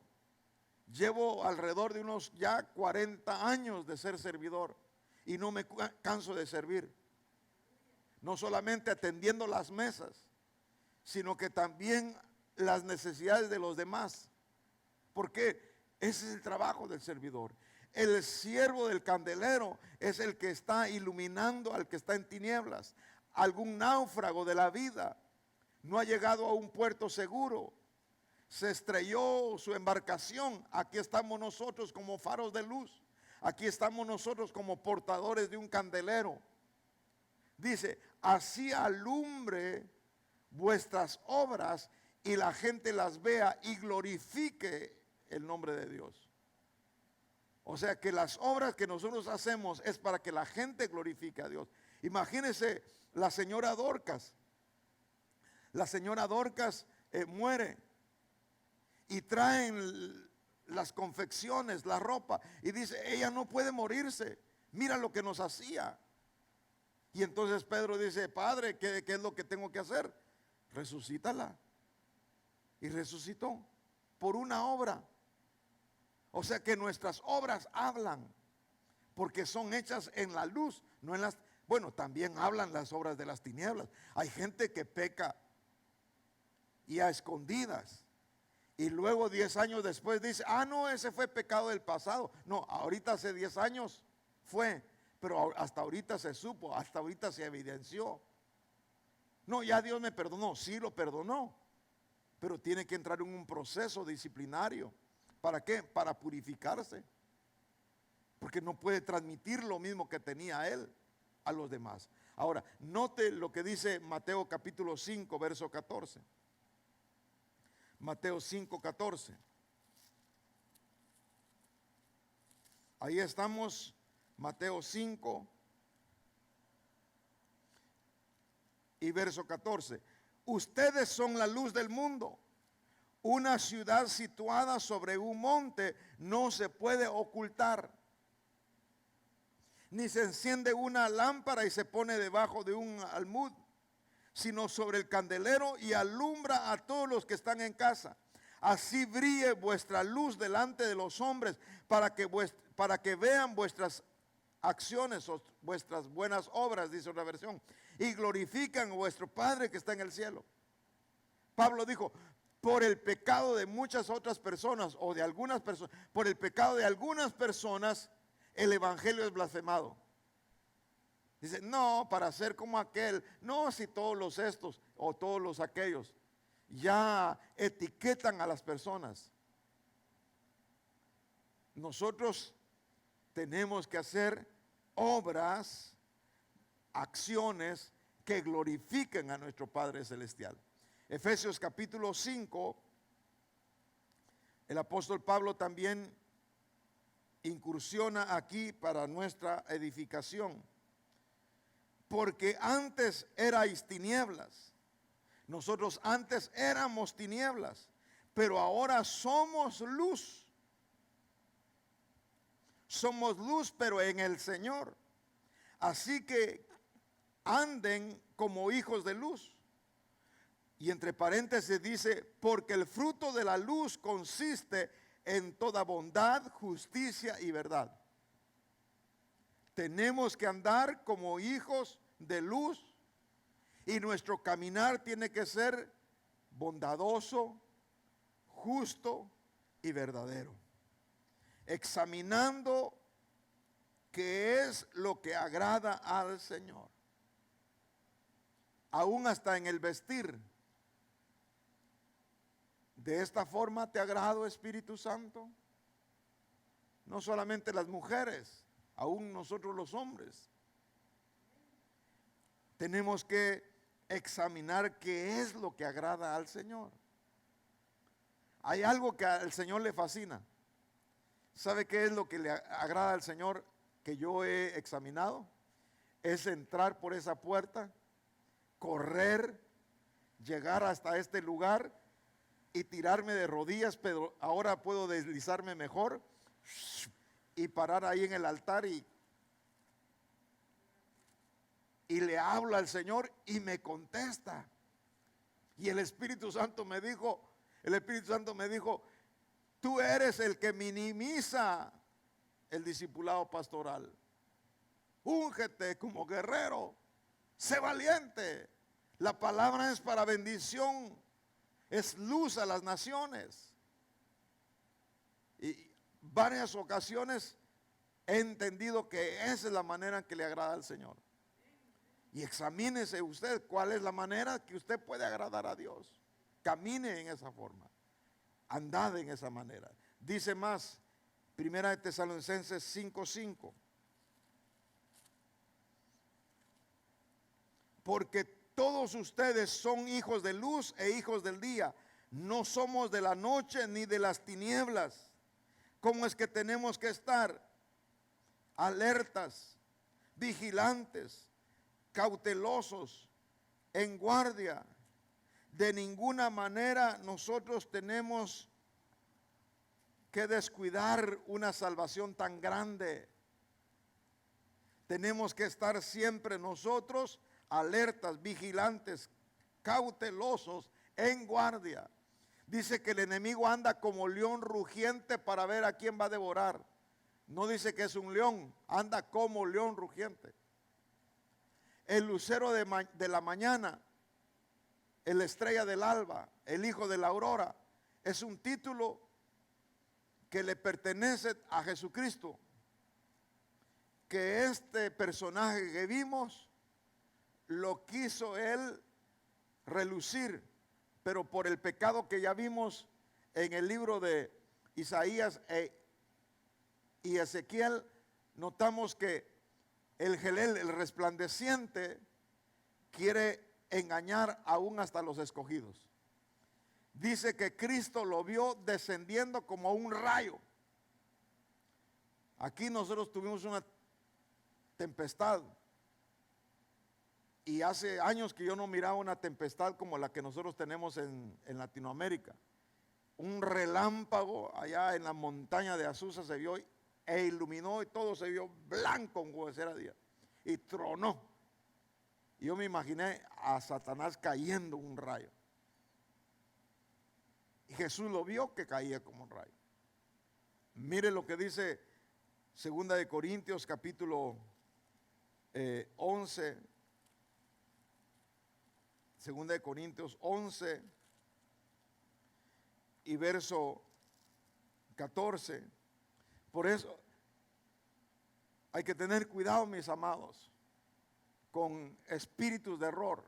Llevo alrededor de unos ya 40 años de ser servidor y no me canso de servir. No solamente atendiendo las mesas, sino que también las necesidades de los demás. Porque ese es el trabajo del servidor. El siervo del candelero es el que está iluminando al que está en tinieblas. Algún náufrago de la vida no ha llegado a un puerto seguro, se estrelló su embarcación. Aquí estamos nosotros como faros de luz. Aquí estamos nosotros como portadores de un candelero. Dice, así alumbre vuestras obras y la gente las vea y glorifique el nombre de Dios. O sea que las obras que nosotros hacemos es para que la gente glorifique a Dios. Imagínense la señora Dorcas. La señora Dorcas muere y traen las confecciones, la ropa, y dice, ella no puede morirse, mira lo que nos hacía. Y entonces Pedro dice, Padre, ¿qué es lo que tengo que hacer? Resucítala. Y resucitó por una obra. O sea que nuestras obras hablan, porque son hechas en la luz, no en las... Bueno, también hablan las obras de las tinieblas. Hay gente que peca y a escondidas. Y luego 10 años después dice, no, ese fue pecado del pasado. No, ahorita hace 10 años fue, pero hasta ahorita se supo, hasta ahorita se evidenció. No, ya Dios me perdonó, sí lo perdonó, pero tiene que entrar en un proceso disciplinario. ¿Para qué? Para purificarse. Porque no puede transmitir lo mismo que tenía él a los demás. Ahora, note lo que dice Mateo capítulo 5, verso 14. Mateo 5, 14. Ahí estamos, Mateo 5 y verso 14. Ustedes son la luz del mundo. Una ciudad situada sobre un monte no se puede ocultar. Ni se enciende una lámpara y se pone debajo de un almud, sino sobre el candelero y alumbra a todos los que están en casa. Así brille vuestra luz delante de los hombres para que vean vuestras acciones o vuestras buenas obras, dice una versión, y glorifican a vuestro Padre que está en el cielo. Pablo dijo, por el pecado de muchas otras personas o de algunas personas, por el pecado de algunas personas, el evangelio es blasfemado. Dice, no, para ser como aquel, no, si todos los estos o todos los aquellos ya etiquetan a las personas. Nosotros tenemos que hacer obras, acciones que glorifiquen a nuestro Padre Celestial. Efesios capítulo 5, el apóstol Pablo también incursiona aquí para nuestra edificación. Porque antes erais tinieblas. Nosotros antes éramos tinieblas, pero ahora somos luz. Somos luz, pero en el Señor. Así que anden como hijos de luz. Y entre paréntesis dice, porque el fruto de la luz consiste en toda bondad, justicia y verdad. Tenemos que andar como hijos de luz y nuestro caminar tiene que ser bondadoso, justo y verdadero. Examinando qué es lo que agrada al Señor. Aún hasta en el vestir. De esta forma te agrado, Espíritu Santo. No solamente las mujeres, aún nosotros los hombres. Tenemos que examinar qué es lo que agrada al Señor. Hay algo que al Señor le fascina. ¿Sabe qué es lo que le agrada al Señor que yo he examinado? Es entrar por esa puerta, correr, llegar hasta este lugar y tirarme de rodillas, pero ahora puedo deslizarme mejor y parar ahí en el altar y le hablo al Señor y me contesta. Y el Espíritu Santo me dijo, tú eres el que minimiza el discipulado pastoral. Úngete como guerrero, sé valiente. La palabra es para bendición, es luz a las naciones. Y varias ocasiones he entendido que esa es la manera en que le agrada al Señor. Y examínese usted cuál es la manera que usted puede agradar a Dios. Camine en esa forma. Andad en esa manera. Dice más, Primera de Tesalonicenses 5:5. Porque todos ustedes son hijos de luz e hijos del día. No somos de la noche ni de las tinieblas. ¿Cómo es que tenemos que estar? Alertas, vigilantes, cautelosos, en guardia. De ninguna manera nosotros tenemos que descuidar una salvación tan grande. Tenemos que estar siempre nosotros alertas, vigilantes, cautelosos, en guardia. Dice que el enemigo anda como león rugiente para ver a quién va a devorar. No dice que es un león, anda como león rugiente. El lucero de la mañana, la estrella del alba, el hijo de la aurora, es un título que le pertenece a Jesucristo. Que este personaje que vimos lo quiso él relucir, pero por el pecado que ya vimos en el libro de Isaías y Ezequiel, notamos que el gelel, el resplandeciente, quiere engañar aún hasta los escogidos. Dice que Cristo lo vio descendiendo como un rayo. Aquí nosotros tuvimos una tempestad. Y hace años que yo no miraba una tempestad como la que nosotros tenemos en Latinoamérica. Un relámpago allá en la montaña de Azusa se vio e iluminó y todo se vio blanco como era día. Y tronó. Y yo me imaginé a Satanás cayendo un rayo. Y Jesús lo vio que caía como un rayo. Mire lo que dice 2 de Corintios capítulo 11. 2 de Corintios 11 y verso 14. Por eso hay que tener cuidado, mis amados, con espíritus de error,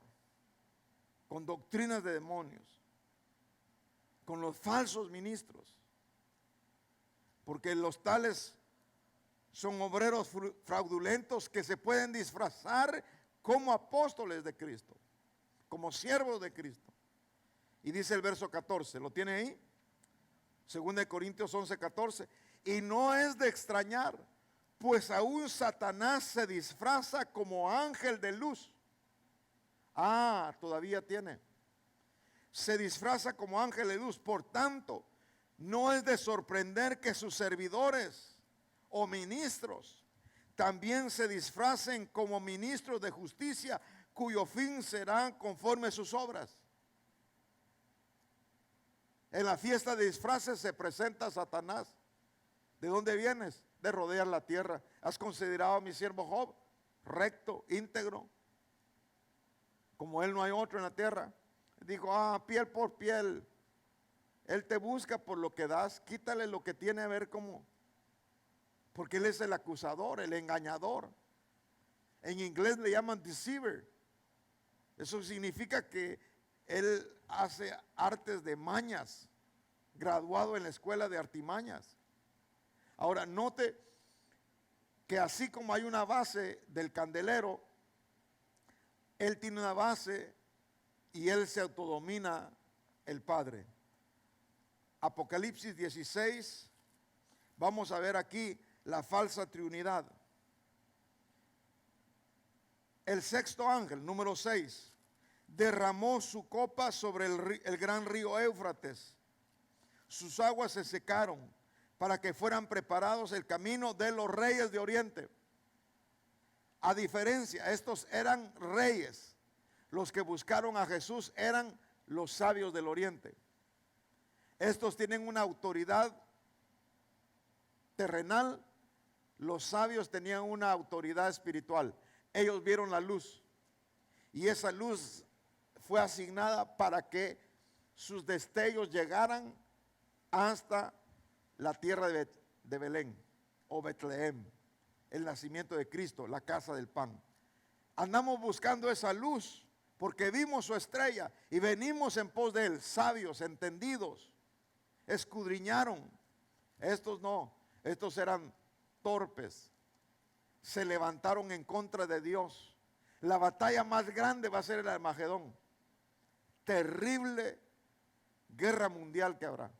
con doctrinas de demonios, con los falsos ministros, porque los tales son obreros fraudulentos que se pueden disfrazar como apóstoles de Cristo, como siervos de Cristo. Y dice el verso 14, ¿lo tiene ahí? 2 de Corintios 11, 14. Y no es de extrañar, pues aún Satanás se disfraza como ángel de luz. Ah, todavía tiene. Se disfraza como ángel de luz. Por tanto, no es de sorprender que sus servidores o ministros también se disfracen como ministros de justicia, cuyo fin será conforme a sus obras. En la fiesta de disfraces se presenta Satanás. ¿De dónde vienes? De rodear la tierra. ¿Has considerado a mi siervo Job? Recto, íntegro, como él no hay otro en la tierra. Dijo, piel por piel. Él te busca por lo que das. Quítale lo que tiene, a ver cómo. Porque él es el acusador, el engañador. En inglés le llaman deceiver. Eso significa que él hace artes de mañas, graduado en la escuela de artimañas. Ahora note que así como hay una base del candelero, él tiene una base y él se autodomina el Padre. Apocalipsis 16, vamos a ver aquí la falsa trinidad. El sexto ángel, número 6, derramó su copa sobre el gran río Éufrates. Sus aguas se secaron para que fueran preparados el camino de los reyes de Oriente. A diferencia, estos eran reyes. Los que buscaron a Jesús eran los sabios del Oriente. Estos tienen una autoridad terrenal. Los sabios tenían una autoridad espiritual. Ellos vieron la luz. Y esa luz fue asignada para que sus destellos llegaran hasta la tierra de Belén o Betlehem, el nacimiento de Cristo, la casa del pan. Andamos buscando esa luz porque vimos su estrella y venimos en pos de él, sabios, entendidos, escudriñaron. Estos no, estos eran torpes, se levantaron en contra de Dios. La batalla más grande va a ser el Armagedón, terrible guerra mundial que habrá.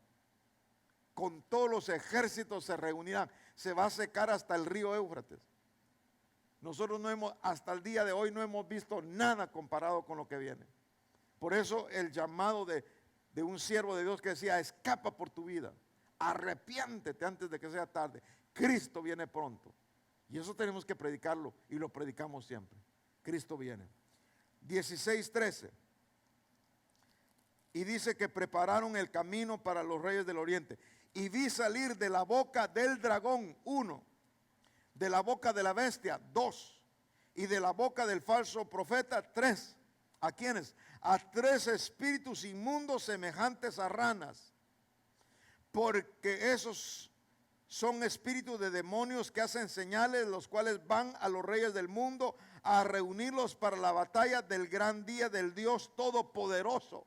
Con todos los ejércitos se reunirán, se va a secar hasta el río Éufrates. Nosotros no hemos, hasta el día de hoy no hemos visto nada comparado con lo que viene. Por eso el llamado de un siervo de Dios que decía, escapa por tu vida, arrepiéntete antes de que sea tarde, Cristo viene pronto. Y eso tenemos que predicarlo y lo predicamos siempre. Cristo viene. 16:13. Y dice que prepararon el camino para los reyes del Oriente. Y vi salir de la boca del dragón, 1, de la boca de la bestia, 2, y de la boca del falso profeta, 3. ¿A quiénes? A 3 espíritus inmundos semejantes a ranas, porque esos son espíritus de demonios que hacen señales, los cuales van a los reyes del mundo a reunirlos para la batalla del gran día del Dios Todopoderoso.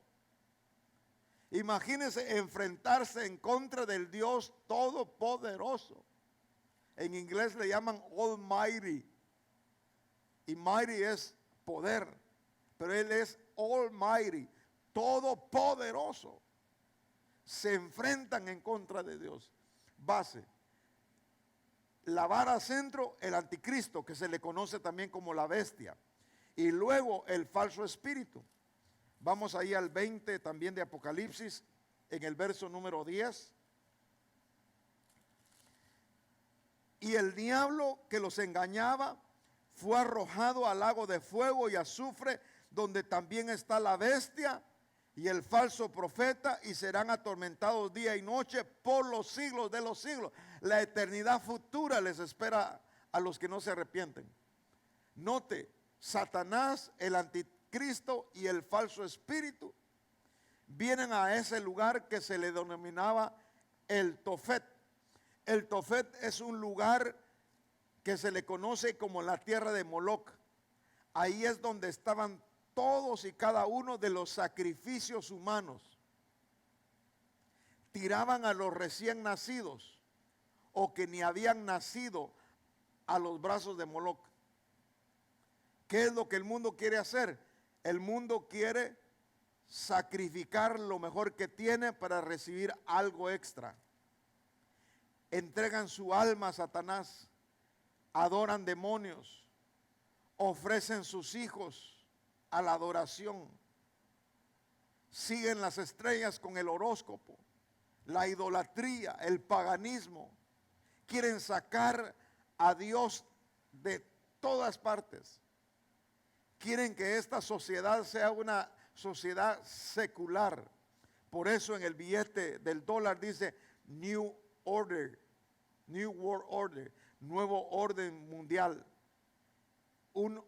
Imagínense enfrentarse en contra del Dios Todopoderoso. En inglés le llaman Almighty. Y mighty es poder. Pero Él es Almighty, todopoderoso. Se enfrentan en contra de Dios. Base. La vara centro, el anticristo, que se le conoce también como la bestia. Y luego el falso espíritu. Vamos ahí al 20 también de Apocalipsis, en el verso número 10. Y el diablo que los engañaba fue arrojado al lago de fuego y azufre, donde también está la bestia y el falso profeta, y serán atormentados día y noche por los siglos de los siglos. La eternidad futura les espera a los que no se arrepienten. Note, Satanás, el anticristo y el falso espíritu vienen a ese lugar que se le denominaba el Tofet. El Tofet es un lugar que se le conoce como la tierra de Moloc. Ahí es donde estaban todos y cada uno de los sacrificios humanos. Tiraban a los recién nacidos o que ni habían nacido a los brazos de Moloc. ¿Qué es lo que el mundo quiere hacer? El mundo quiere sacrificar lo mejor que tiene para recibir algo extra. Entregan su alma a Satanás, adoran demonios, ofrecen sus hijos a la adoración, siguen las estrellas con el horóscopo, la idolatría, el paganismo. Quieren sacar a Dios de todas partes. Quieren que esta sociedad sea una sociedad secular. Por eso en el billete del dólar dice New Order, New World Order, nuevo orden mundial. Un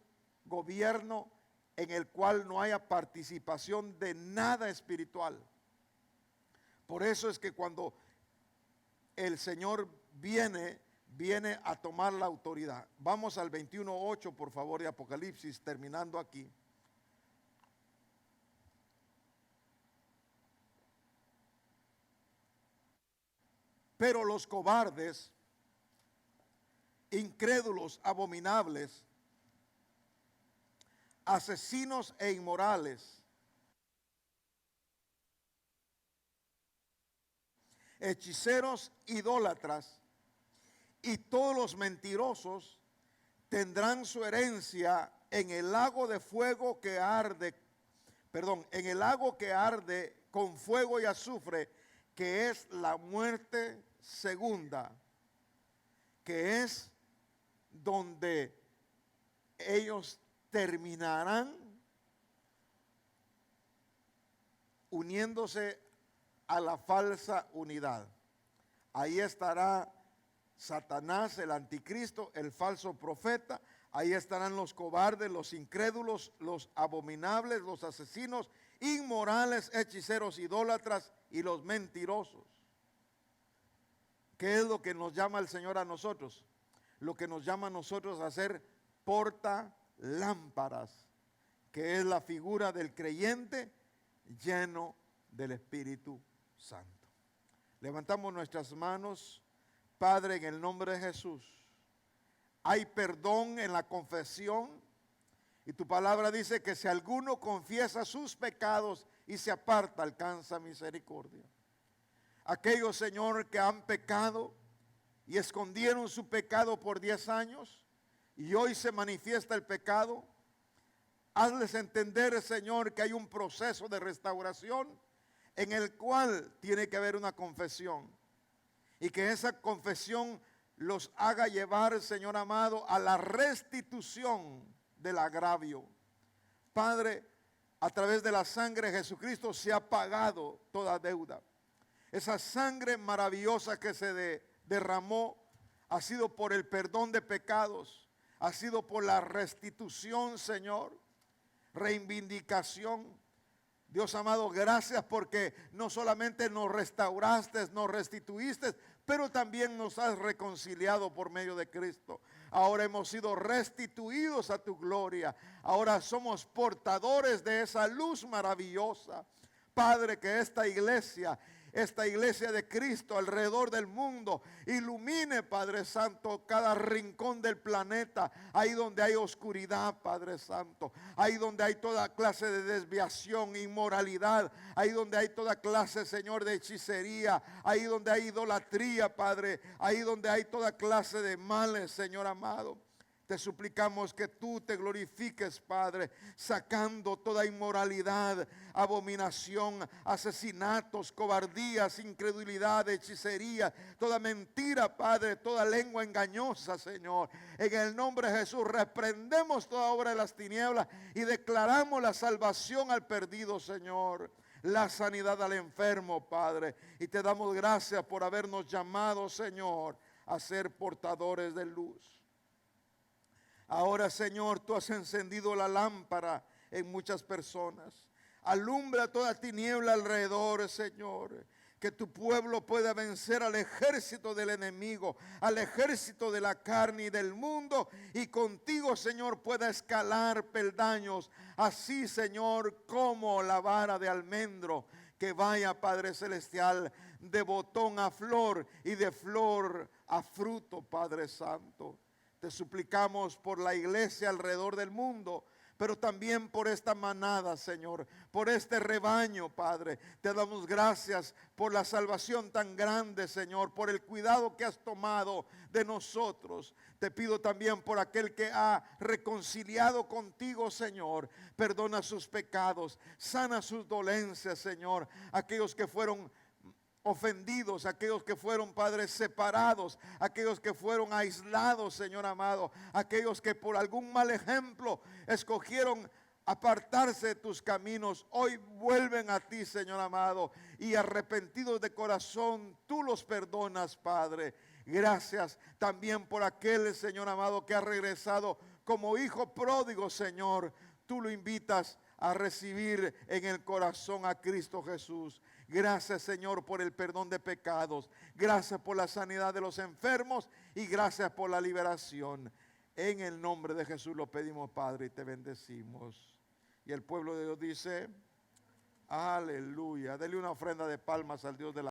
gobierno en el cual no haya participación de nada espiritual. Por eso es que cuando el Señor viene a tomar la autoridad. Vamos al 21:8, por favor, de Apocalipsis, terminando aquí. Pero los cobardes, incrédulos, abominables, asesinos e inmorales, hechiceros, idólatras y todos los mentirosos tendrán su herencia en el lago de fuego que arde, en el lago que arde con fuego y azufre, que es la muerte segunda, que es donde ellos terminarán uniéndose a la falsa unidad. Ahí estará Satanás, el anticristo, el falso profeta. Ahí estarán los cobardes, los incrédulos, los abominables, los asesinos, inmorales, hechiceros, idólatras y los mentirosos. ¿Qué es lo que nos llama el Señor a nosotros? Lo que nos llama a nosotros a ser portalámparas, que es la figura del creyente lleno del Espíritu Santo. Levantamos nuestras manos. Padre, en el nombre de Jesús, hay perdón en la confesión, y tu palabra dice que si alguno confiesa sus pecados y se aparta, alcanza misericordia. Aquellos, Señor, que han pecado y escondieron su pecado por 10 años y hoy se manifiesta el pecado, hazles entender, Señor, que hay un proceso de restauración en el cual tiene que haber una confesión. Y que esa confesión los haga llevar, Señor amado, a la restitución del agravio. Padre, a través de la sangre de Jesucristo se ha pagado toda deuda. Esa sangre maravillosa que se derramó ha sido por el perdón de pecados, ha sido por la restitución, Señor, reivindicación. Dios amado, gracias porque no solamente nos restauraste, nos restituiste, pero también nos has reconciliado por medio de Cristo. Ahora hemos sido restituidos a tu gloria. Ahora somos portadores de esa luz maravillosa. Padre, que esta iglesia de Cristo alrededor del mundo ilumine, Padre Santo, cada rincón del planeta, ahí donde hay oscuridad, Padre Santo, ahí donde hay toda clase de desviación, inmoralidad, ahí donde hay toda clase, Señor, de hechicería, ahí donde hay idolatría, Padre, ahí donde hay toda clase de males, Señor amado. Te suplicamos que tú te glorifiques, Padre, sacando toda inmoralidad, abominación, asesinatos, cobardías, incredulidad, hechicería, toda mentira, Padre, toda lengua engañosa, Señor. En el nombre de Jesús reprendemos toda obra de las tinieblas y declaramos la salvación al perdido, Señor. La sanidad al enfermo, Padre. Y te damos gracias por habernos llamado, Señor, a ser portadores de luz. Ahora, Señor, tú has encendido la lámpara en muchas personas. Alumbra toda tiniebla alrededor, Señor. Que tu pueblo pueda vencer al ejército del enemigo, al ejército de la carne y del mundo. Y contigo, Señor, pueda escalar peldaños. Así, Señor, como la vara de almendro. Que vaya, Padre Celestial, de botón a flor y de flor a fruto, Padre Santo. Te suplicamos por la iglesia alrededor del mundo, pero también por esta manada, Señor, por este rebaño, Padre. Te damos gracias por la salvación tan grande, Señor, por el cuidado que has tomado de nosotros. Te pido también por aquel que ha reconciliado contigo, Señor. Perdona sus pecados, sana sus dolencias, Señor. Aquellos que fueron ofendidos, aquellos que fueron, Padre, separados, aquellos que fueron aislados, Señor amado, aquellos que por algún mal ejemplo escogieron apartarse de tus caminos, hoy vuelven a ti, Señor amado, y arrepentidos de corazón, tú los perdonas, Padre. Gracias también por aquel, Señor amado, que ha regresado como hijo pródigo, Señor. Tú lo invitas a recibir en el corazón a Cristo Jesús. Gracias, Señor, por el perdón de pecados. Gracias por la sanidad de los enfermos y gracias por la liberación. En el nombre de Jesús lo pedimos, Padre, y te bendecimos. Y el pueblo de Dios dice, aleluya. Dele una ofrenda de palmas al Dios de la